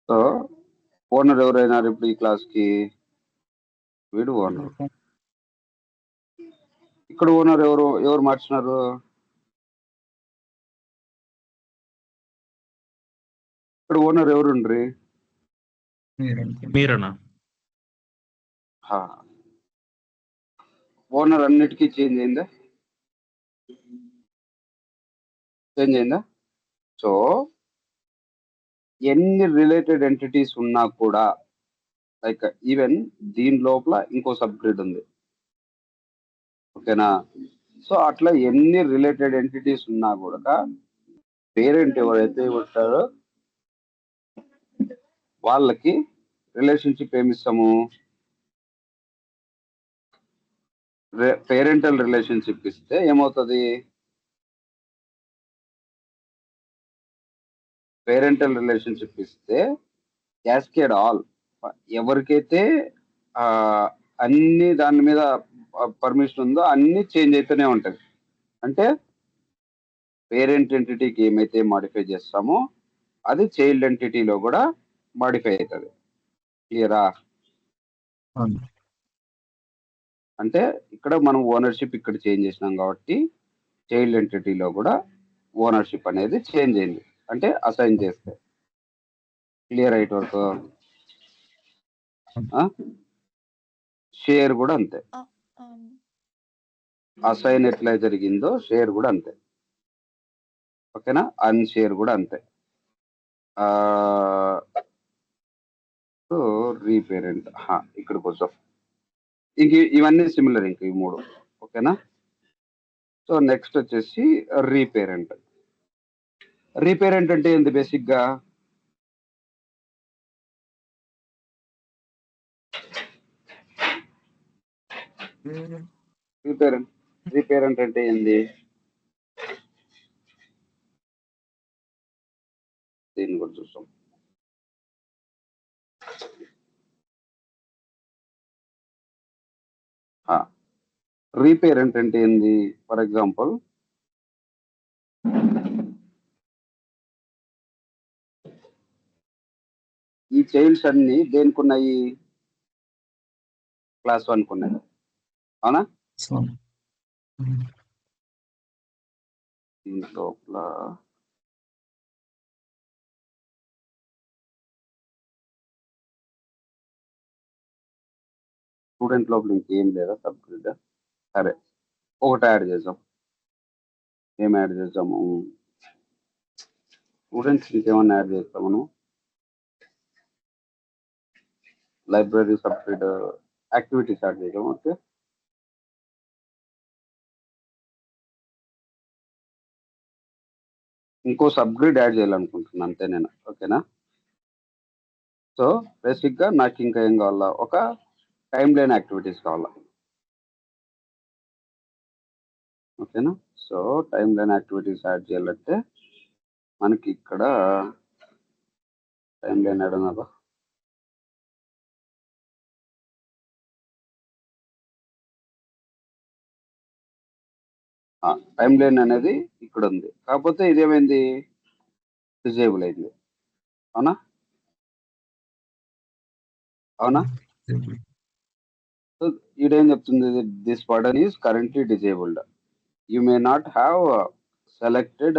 సో ఓనర్ ఎవరైనారు ఇప్పుడు ఈ క్లాస్కి? వీడు ఓనర్. ఇక్కడ ఓనర్ ఎవరు మార్చినారు? ఇక్కడ ఓనర్ ఎవరుండ్రి? మీరనా? ఓనర్ అన్నిటికీ చేంజ్ అయిందా? చేంజ్ అయిందా? సో ఎన్ని రిలేటెడ్ ఎంటిటీస్ ఉన్నా కూడా లైక్ ఈవెన్ దీని లోపల ఇంకో సబ్ గ్రిడ్ ఉంది, ఓకేనా. సో అట్లా ఎన్ని రిలేటెడ్ ఎంటిటీస్ ఉన్నా కూడా పేరెంట్ ఎవరైతే ఉంటారో వాళ్ళకి రిలేషన్షిప్ ఏమిస్తాము? పేరెంటల్ రిలేషన్షిప్ ఇస్తే ఏమవుతుంది? పేరెంటల్ రిలేషన్షిప్ ఇస్తే క్యాస్కేడ్ ఆల్ ఎవరికైతే అన్ని దాని మీద పర్మిషన్ ఉందో అన్ని చేంజ్ అయితేనే ఉంటుంది. అంటే పేరెంట్ ఎంటిటీకి ఏమైతే మాడిఫై చేస్తామో అది చైల్డ్ ఎంటిటీలో కూడా మాడిఫై అవుతుంది. క్లియరా? అంటే ఇక్కడ మనం ఓనర్షిప్ ఇక్కడ చేంజ్ చేసినాం కాబట్టి చైల్డ్ ఎంటిటీలో కూడా ఓనర్షిప్ అనేది చేంజ్ అయింది, అంటే అసైన్ చేస్తే. క్లియర్ అయిట్ వరకు. షేర్ కూడా అంతే. అసైన్ ఎట్లా జరిగిందో షేర్ కూడా అంతే, ఓకేనా. అన్షేర్ కూడా అంతే. సో రీపేరెంట్ ఇక్కడికి వచ్చాం. ఇంక ఇవన్నీ సిమిలర్ ఇంక ఈ మూడు, ఓకేనా. సో నెక్స్ట్ వచ్చేసి రీపేరెంట్. రీపేరెంట్ అంటే ఏంది? బేసిక్గా రీపేరెంట్ అంటే ఏంది? దీన్ని కూడా చూస్తాం. రీపేరెంట్ అంటే ఏంది? ఫర్ ఎగ్జాంపుల్ ఈ చైల్డ్స్ అన్ని దేనికున్నాయి? క్లాస్ 1 కున్నాయి, అవునా. దీని లోపల స్టూడెంట్ లోపల ఇంకేం లేదా సబ్ గ్రిడ్? సరే, ఒకటి యాడ్ చేద్దాం. ఏం యాడ్ చేద్దాము? స్టూడెంట్స్ ఇంకేమన్నా యాడ్ చేస్తాం మనం. Library sub grid activities add చేద్దాం. ఓకే, ఇంకో సబ్ గ్రిడ్ యాడ్ చేయాలనుకుంటున్నాను అంతే నేను, ఓకేనా. సో బేసిక్గా నాకు ఇంకా ఏం కావాలా? ఒక టైం లైన్ యాక్టివిటీస్ కావాలా, ఓకేనా. So time line activities add చేయాలంటే మనకి ఇక్కడ టైం లైన్ యాడ్ ఉన్నదా? టైం లైన్ అనేది ఇక్కడ ఉంది, కాకపోతే ఇదేమైంది? డిజేబుల్ అయింది, అవునా. అవునా. సో ఇదేం చెప్తుంది? This button is currently disabled. You may not have selected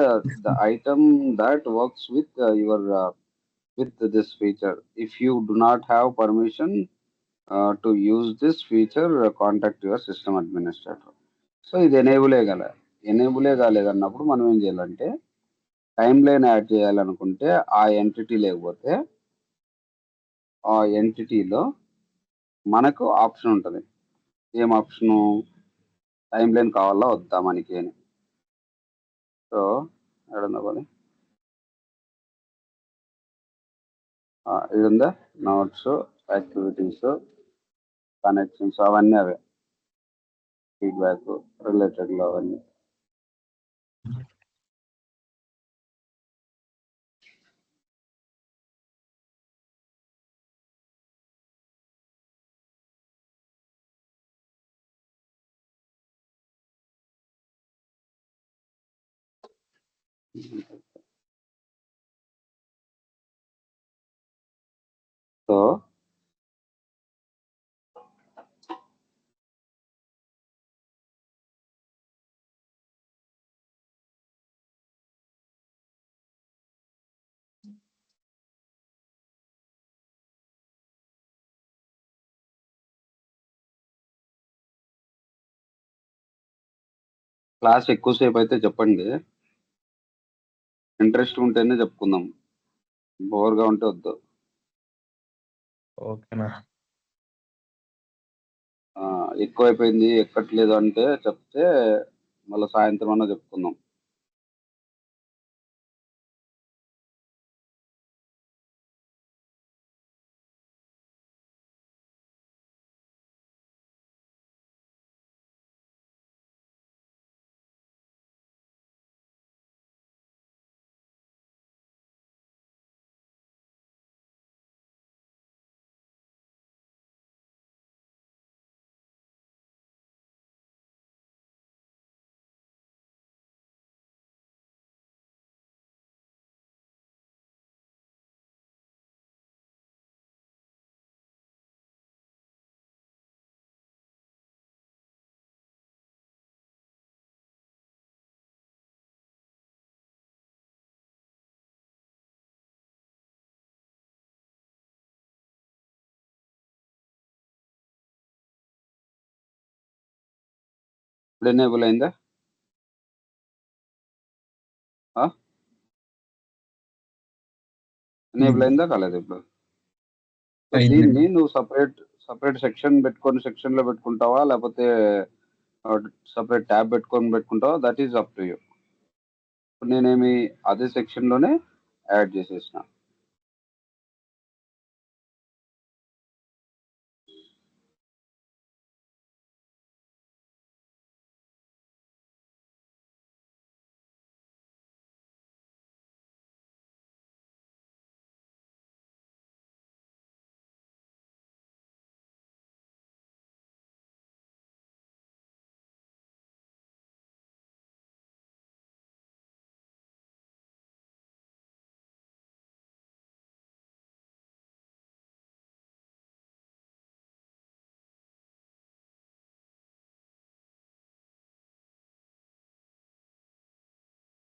the item that works with with this feature. If you do not have permission to use this feature, contact your system administrator. So ఇది ఎనేబులే కాలేదన్నప్పుడు మనం ఏం చేయాలంటే టైం లైన్ యాడ్ చేయాలనుకుంటే ఆ ఎంటిటీ లేకపోతే ఆ ఎంటిటీలో మనకు ఆప్షన్ ఉంటుంది. ఏం ఆప్షను? టైం లైన్ కావాలా వద్దా మనకి అని. సో ఎడన్నా ఇది ఉందా, నోట్స్, యాక్టివిటీస్, కనెక్షన్స్ అవన్నీ అవే, ఫీడ్బ్యాక్ రిలేటెడ్లో అవన్నీ. సో క్లాస్ ఎక్కువసేపు అయితే చెప్పండి, ఇంట్రెస్ట్ ఉంటేనే చెప్పుకుందాం, బోర్గా ఉంటే వద్దు. ఓకేనా? ఎక్కువైపోయింది ఎక్కట్లేదు అంటే చెప్తే మళ్ళీ సాయంత్రం అన్నా చెప్పుకుందాం. ఇప్పుడు ఎనేబుల్ అయిందా? ఎనేబుల్ అయిందా కాలేదు? ఇప్పుడు సో అయింది. దీన్ని నువ్వు సపరేట్ సెక్షన్ పెట్టుకొని సెక్షన్లో పెట్టుకుంటావా, లేకపోతే సపరేట్ ట్యాబ్ పెట్టుకుంటావా, that is up to you. ఇప్పుడు నేనేమి అదే సెక్షన్లోనే యాడ్ చేసేసిన.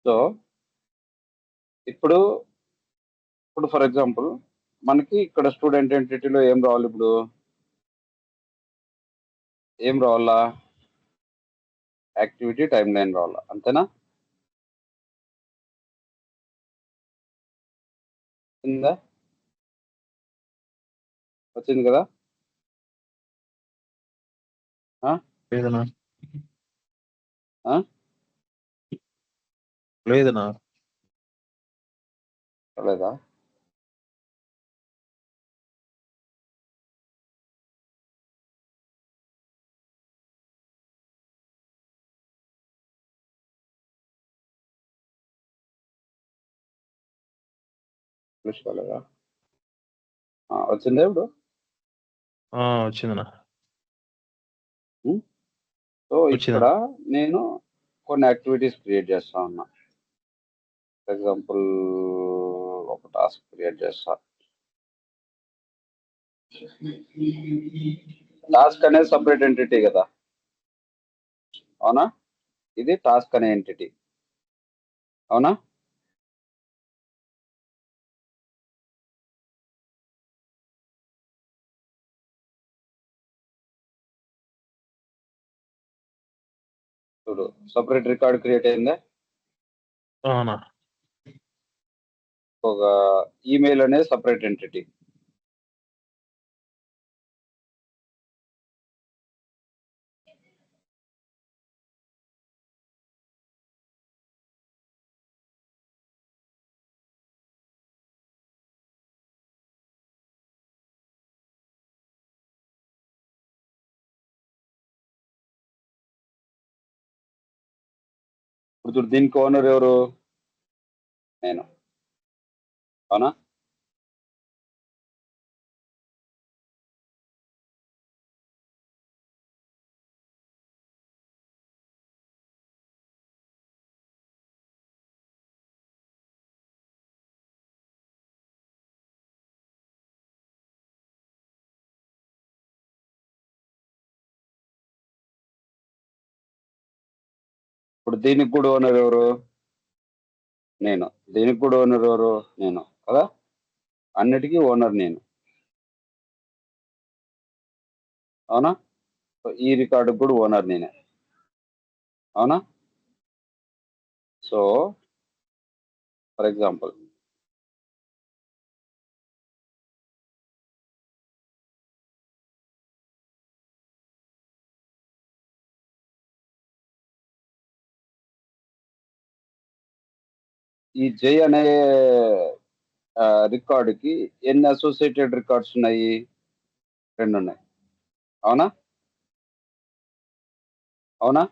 సో ఇప్పుడు ఫర్ ఎగ్జాంపుల్ మనకి ఇక్కడ స్టూడెంట్ ఎంటిటీలో ఏం రావాలి? ఇప్పుడు ఏం రావాలా? యాక్టివిటీ టైమ్ లైన్ రావాలా, అంతేనా? వచ్చింది కదా? లేదనా? ఆ? లేదనా? లేదా? చూసుకోలేదా? వచ్చిందా ఇప్పుడు? వచ్చిందనా? సో ఇక్కడ నేను కొన్ని యాక్టివిటీస్ క్రియేట్ చేస్తా ఉన్నా. ఫర్ ఎగ్జాంపుల్ ఒక టాస్క్ క్రియేట్ చేస్తా. టాస్క్ అనేది సపరేట్ ఎంటిటీ కదా, అవునా? ఇది టాస్క్ అనే ఎంటిటీ, అవునా? చూడు, సపరేట్ రికార్డ్ క్రియేట్ అయిందా? అవునా? ఒక ఈమెయిల్ అనేది సపరేట్ ఎంటిటీ. ఇప్పుడు చూడు దీనికి ఓనర్ ఎవరు? నేను. అవునా? ఇప్పుడు దీనికి కూడా ఓనర్ ఎవరు? నేను. దీనికి కూడా ఓనర్ ఎవరు? నేను. కదా? అన్నిటికీ ఓనర్ నేను. అవునా? సో ఈ రికార్డుకి కూడా ఓనర్ నేనే. అవునా? సో ఫర్ ఎగ్జాంపుల్ ఈ జై అనే రికార్డుకి ఎన్ని అసోసియేటెడ్ రికార్డ్స్ ఉన్నాయి? 2 ఉన్నాయి. అవునా? అవునా?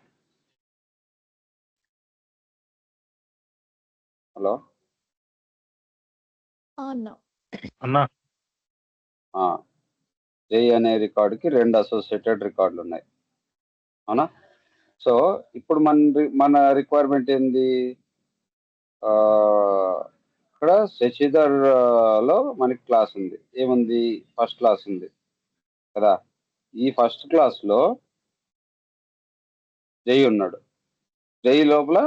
హలో! అన్న అన్నా ఆ! జై అనే రికార్డుకి 2 అసోసియేటెడ్ రికార్డులు ఉన్నాయి. అవునా? సో ఇప్పుడు మన రిక్వైర్మెంట్ ఏంది? ఇక్కడ శశిధర్ లో మనకి క్లాస్ ఉంది. ఏముంది? ఫస్ట్ క్లాస్ ఉంది కదా? ఈ ఫస్ట్ క్లాస్ లో జై ఉన్నాడు. జై లోపల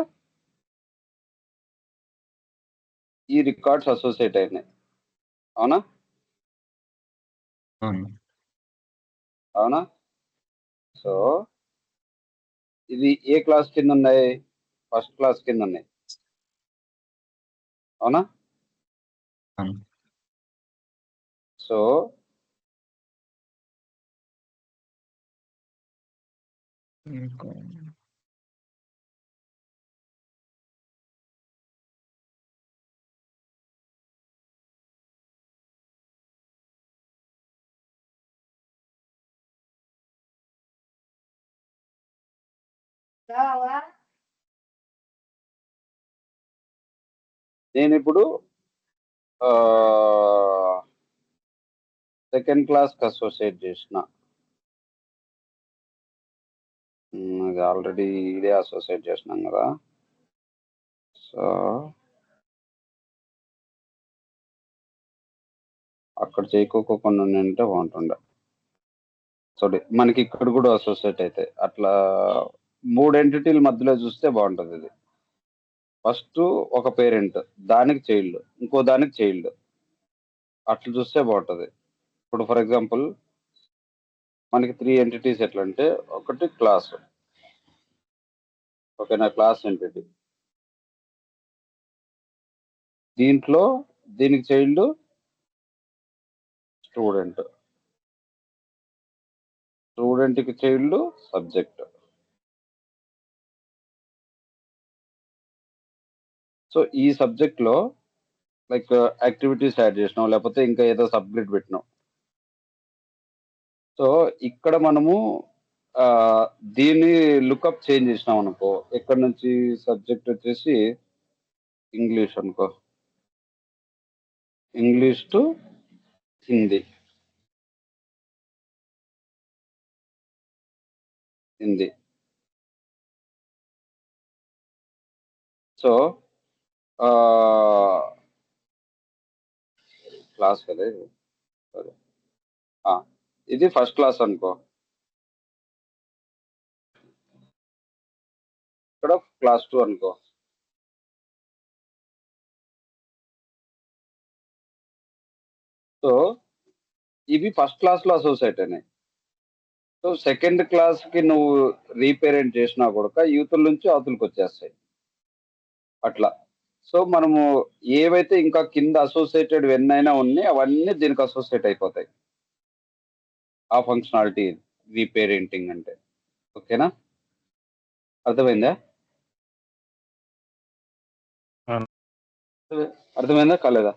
ఈ రికార్డ్స్ అసోసియేట్ అయినాయి. అవునా? అవును. అవునా? సో ఇది ఏ క్లాస్ కింద ఉన్నాయి? ఫస్ట్ క్లాస్ కింద ఉన్నాయి. అవునా? అవును. సో ఇంకా నేను ఇప్పుడు సెకండ్ క్లాస్ కి అసోసియేట్ చేసిన. అది ఆల్రెడీ ఇదే అసోసియేట్ చేసినాం కదా. సో అక్కడ చేయకోకుండా ఉంటే బాగుంటుండే. చూడండి మనకి ఇక్కడ కూడా అసోసియేట్ అవుతాయి. అట్లా 3 ఎంటిటీల మధ్యలో చూస్తే బాగుంటుంది ఇది. ఫస్ట్ ఒక పేరెంట్, దానికి చైల్డ్, ఇంకో దానికి చైల్డ్, అట్లా చూస్తే బాగుంటుంది. ఇప్పుడు ఫర్ ఎగ్జాంపుల్ మనకి 3 ఎంటిటీస్ ఎట్లా అంటే, ఒకటి క్లాస్, ఓకేనా? క్లాస్ ఎంటిటీ, దీంట్లో దీనికి చైల్డ్ స్టూడెంట్, స్టూడెంట్కి చైల్డ్ సబ్జెక్ట్. సో ఈ సబ్జెక్ట్ లో లైక్ యాక్టివిటీస్ యాడ్ చేసినాం, లేకపోతే ఇంకా ఏదో సబ్జెక్ట్ పెట్టినాం. సో ఇక్కడ మనము దీన్ని లుకప్ చేంజ్ చేసినాం అనుకో, ఎక్కడ నుంచి సబ్జెక్ట్ వచ్చేసి ఇంగ్లీష్ అనుకో, English to Hindi, Hindi. So class కదా ఇది. సరే. ఇది ఫస్ట్ క్లాస్ అనుకో, ఇక్కడ క్లాస్ 2 అనుకో. సో ఇవి ఫస్ట్ క్లాస్ లో అసోసియేట్ అయినాయి. సో సెకండ్ క్లాస్ కి నువ్వు రీపేరెంట్ చేసినా కూడా యూతుల నుంచి అవతలకి వచ్చేస్తాయి అట్లా. సో మనము ఏవైతే ఇంకా కింద అసోసియేటెడ్ ఎన్నైనా ఉన్నాయి అవన్నీ దీనికి అసోసియేట్ అయిపోతాయి. ఆ ఫంక్షనాలిటీ రీపేరెంటింగ్ అంటే. ఓకేనా? అర్థమైందా? అర్థమైందా కాలేదా?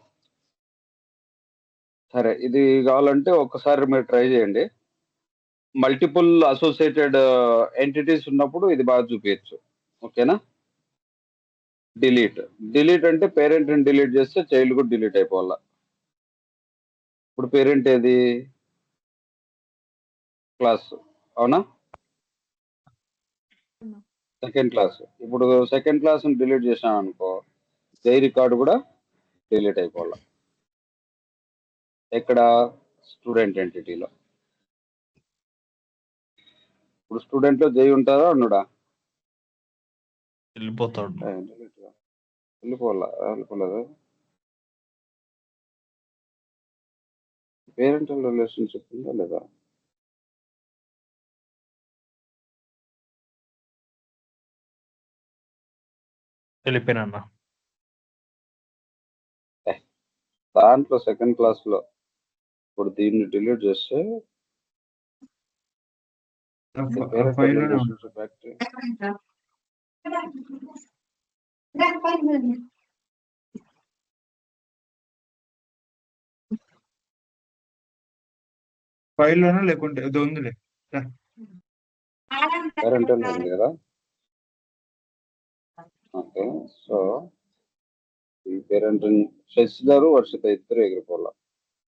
సరే, ఇది కావాలంటే ఒక్కసారి మీరు ట్రై చేయండి. మల్టిపుల్ అసోసియేటెడ్ ఎంటిటీస్ ఉన్నప్పుడు ఇది బాగా చూపించచ్చు. ఓకేనా? డిలీట్ అంటే పేరెంట్ డిలీట్ చేస్తే చైల్డ్ కూడా డిలీట్ అయిపోవాలా. ఇప్పుడు పేరెంట్ ఏది క్లాస్, అవునా? Second class. ఇప్పుడు సెకండ్ క్లాస్ డిలీట్ చేసాను అనుకో, జై రికార్డు కూడా డిలీట్ అయిపోవాలా. ఎక్కడ? స్టూడెంట్ ఎంటిటీలో. ఇప్పుడు స్టూడెంట్ లో జై ఉంటారా అన్నుడా? వెళ్ళిపోతాడు. వెళ్ళిపోలేదు. పేరెంటల్ రిలేషన్షిప్ ఉందా లేదా? వెళ్ళిపోయినా. దాంట్లో సెకండ్ క్లాస్ లో ఇప్పుడు దీన్ని డిలీట్ చేస్తే పేరెంటల్ ఫైల్ రిలేషన్షిప్ యాక్ట్ ఫైల్లోనా లేకుంటే ఇది ఉందిలే. పేరెంటల్ ఉంది కదా. ఓకే, సో ఈ పేరెంట్ శశిధర్ వర్షిత ఇద్దరు ఎగిరిపోవాల.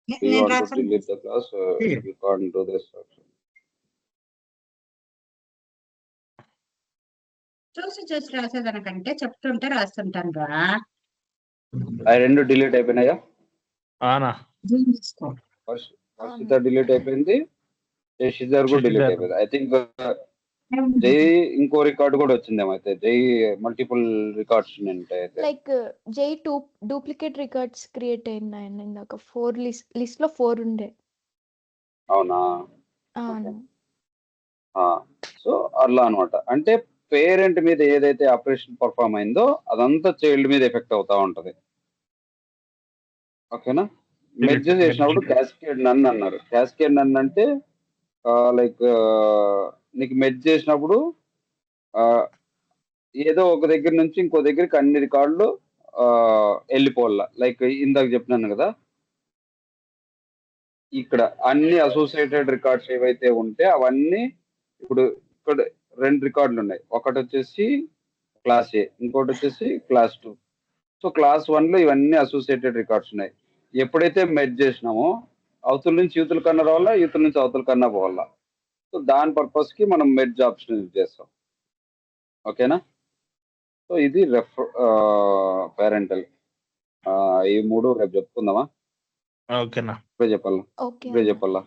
You want to delete the class, you can't do this. చూసి రాసేదానికంటే చెప్తుంటే రాస్తుంటాను రా. ఆ రెండు డిలీట్ అయిపోయినాయా? ఆనా వర్షిత డిలీట్ అయిపోయింది, శశిధర్ కూడా డిలీట్ అయిపోయింది. ఐ థింక్ జై ఇంకో రికార్డు కూడా వచ్చిందేమో. అయితే జై మల్టిపుల్ రికార్డ్స్ ఉంటాయి. లైక్ జై డూప్లికేట్ రికార్డ్స్ క్రియేట్ అయినాయి ఇందాక 4 లిస్ట్ లో 4 ఉండే. అవునా? అవును. సో అలా అనమాట. అంటే పేరెంట్ మీద ఏదైతే ఆపరేషన్ పర్ఫామ్ అయిందో అదంతా చైల్డ్ మీద ఎఫెక్ట్ అవుతా ఉంటది. ఓకేనా? మెర్జ్ చేసినప్పుడు క్యాస్కేడ్ నన్ అన్నారు. క్యాస్కేడ్ నన్ అంటే లైక్ నీకు మెర్జ్ చేసినప్పుడు ఏదో ఒక దగ్గర నుంచి ఇంకో దగ్గరికి అన్ని రికార్డులు వెళ్ళిపోవాల. లైక్ ఇందాక చెప్పినాను కదా, ఇక్కడ అన్ని అసోసియేటెడ్ రికార్డ్స్ ఏవైతే ఉంటే అవన్నీ ఇప్పుడు ఇక్కడ 2 రికార్డులు ఉన్నాయి. ఒకటి వచ్చేసి క్లాస్ ఏ, ఇంకోటి వచ్చేసి క్లాస్ 2. సో క్లాస్ 1 లో ఇవన్నీ అసోసియేటెడ్ రికార్డ్స్ ఉన్నాయి. ఎప్పుడైతే మెర్జ్ చేసినామో అవతల నుంచి యూతుల కన్నా రావాలా, యూతుల నుంచి అవతల కన్నా పోవాలా. సో దాని పర్పస్ కి మనం మెర్జ్ ఆప్షన్ యూజ్ చేస్తాం. ఓకేనా? సో ఇది పేరెంటల్. ఈ 3 రేపు చెప్పుకుందామా? ఓకేనా? ఇప్పుడే చెప్పాలా? ఓకే ఇప్పుడే చెప్పాలా?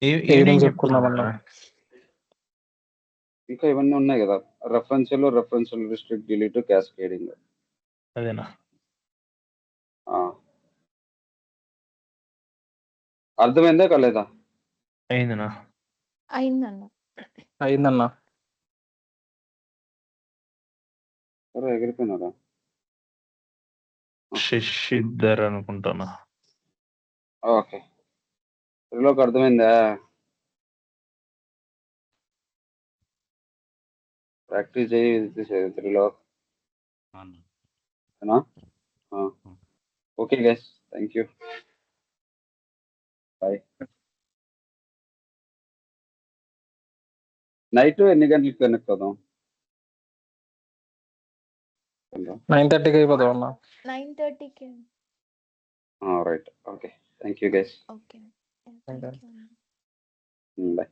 ఈవినింగ్ చెప్పుకుందామన్నా. ఇంకా ఇవన్నీ ఉన్నాయి కదా, రెఫరెన్షియల్ రిస్ట్రిక్ట్, డిలీట్, క్యాస్కేడింగ్. అదేనా? అర్థమైందా కాలేదా? అయిందినా? అయిందన్నా. సరే, ఎగిరిపోయినారా? శశిధర్ అనుకుంటానా. ఓకే, త్రిలోక్ అర్థమైందా? ప్రాక్టీస్ చేయి Trilok. Okay guys, thank you, bye. Night ఎన్ని గంటలకు కనెక్ట్ అవుదాం? 9:30కి అయిపోతాం అన్న. 9:30కి. Right, okay, thank you guys, okay. Okay. Thank you. Bye.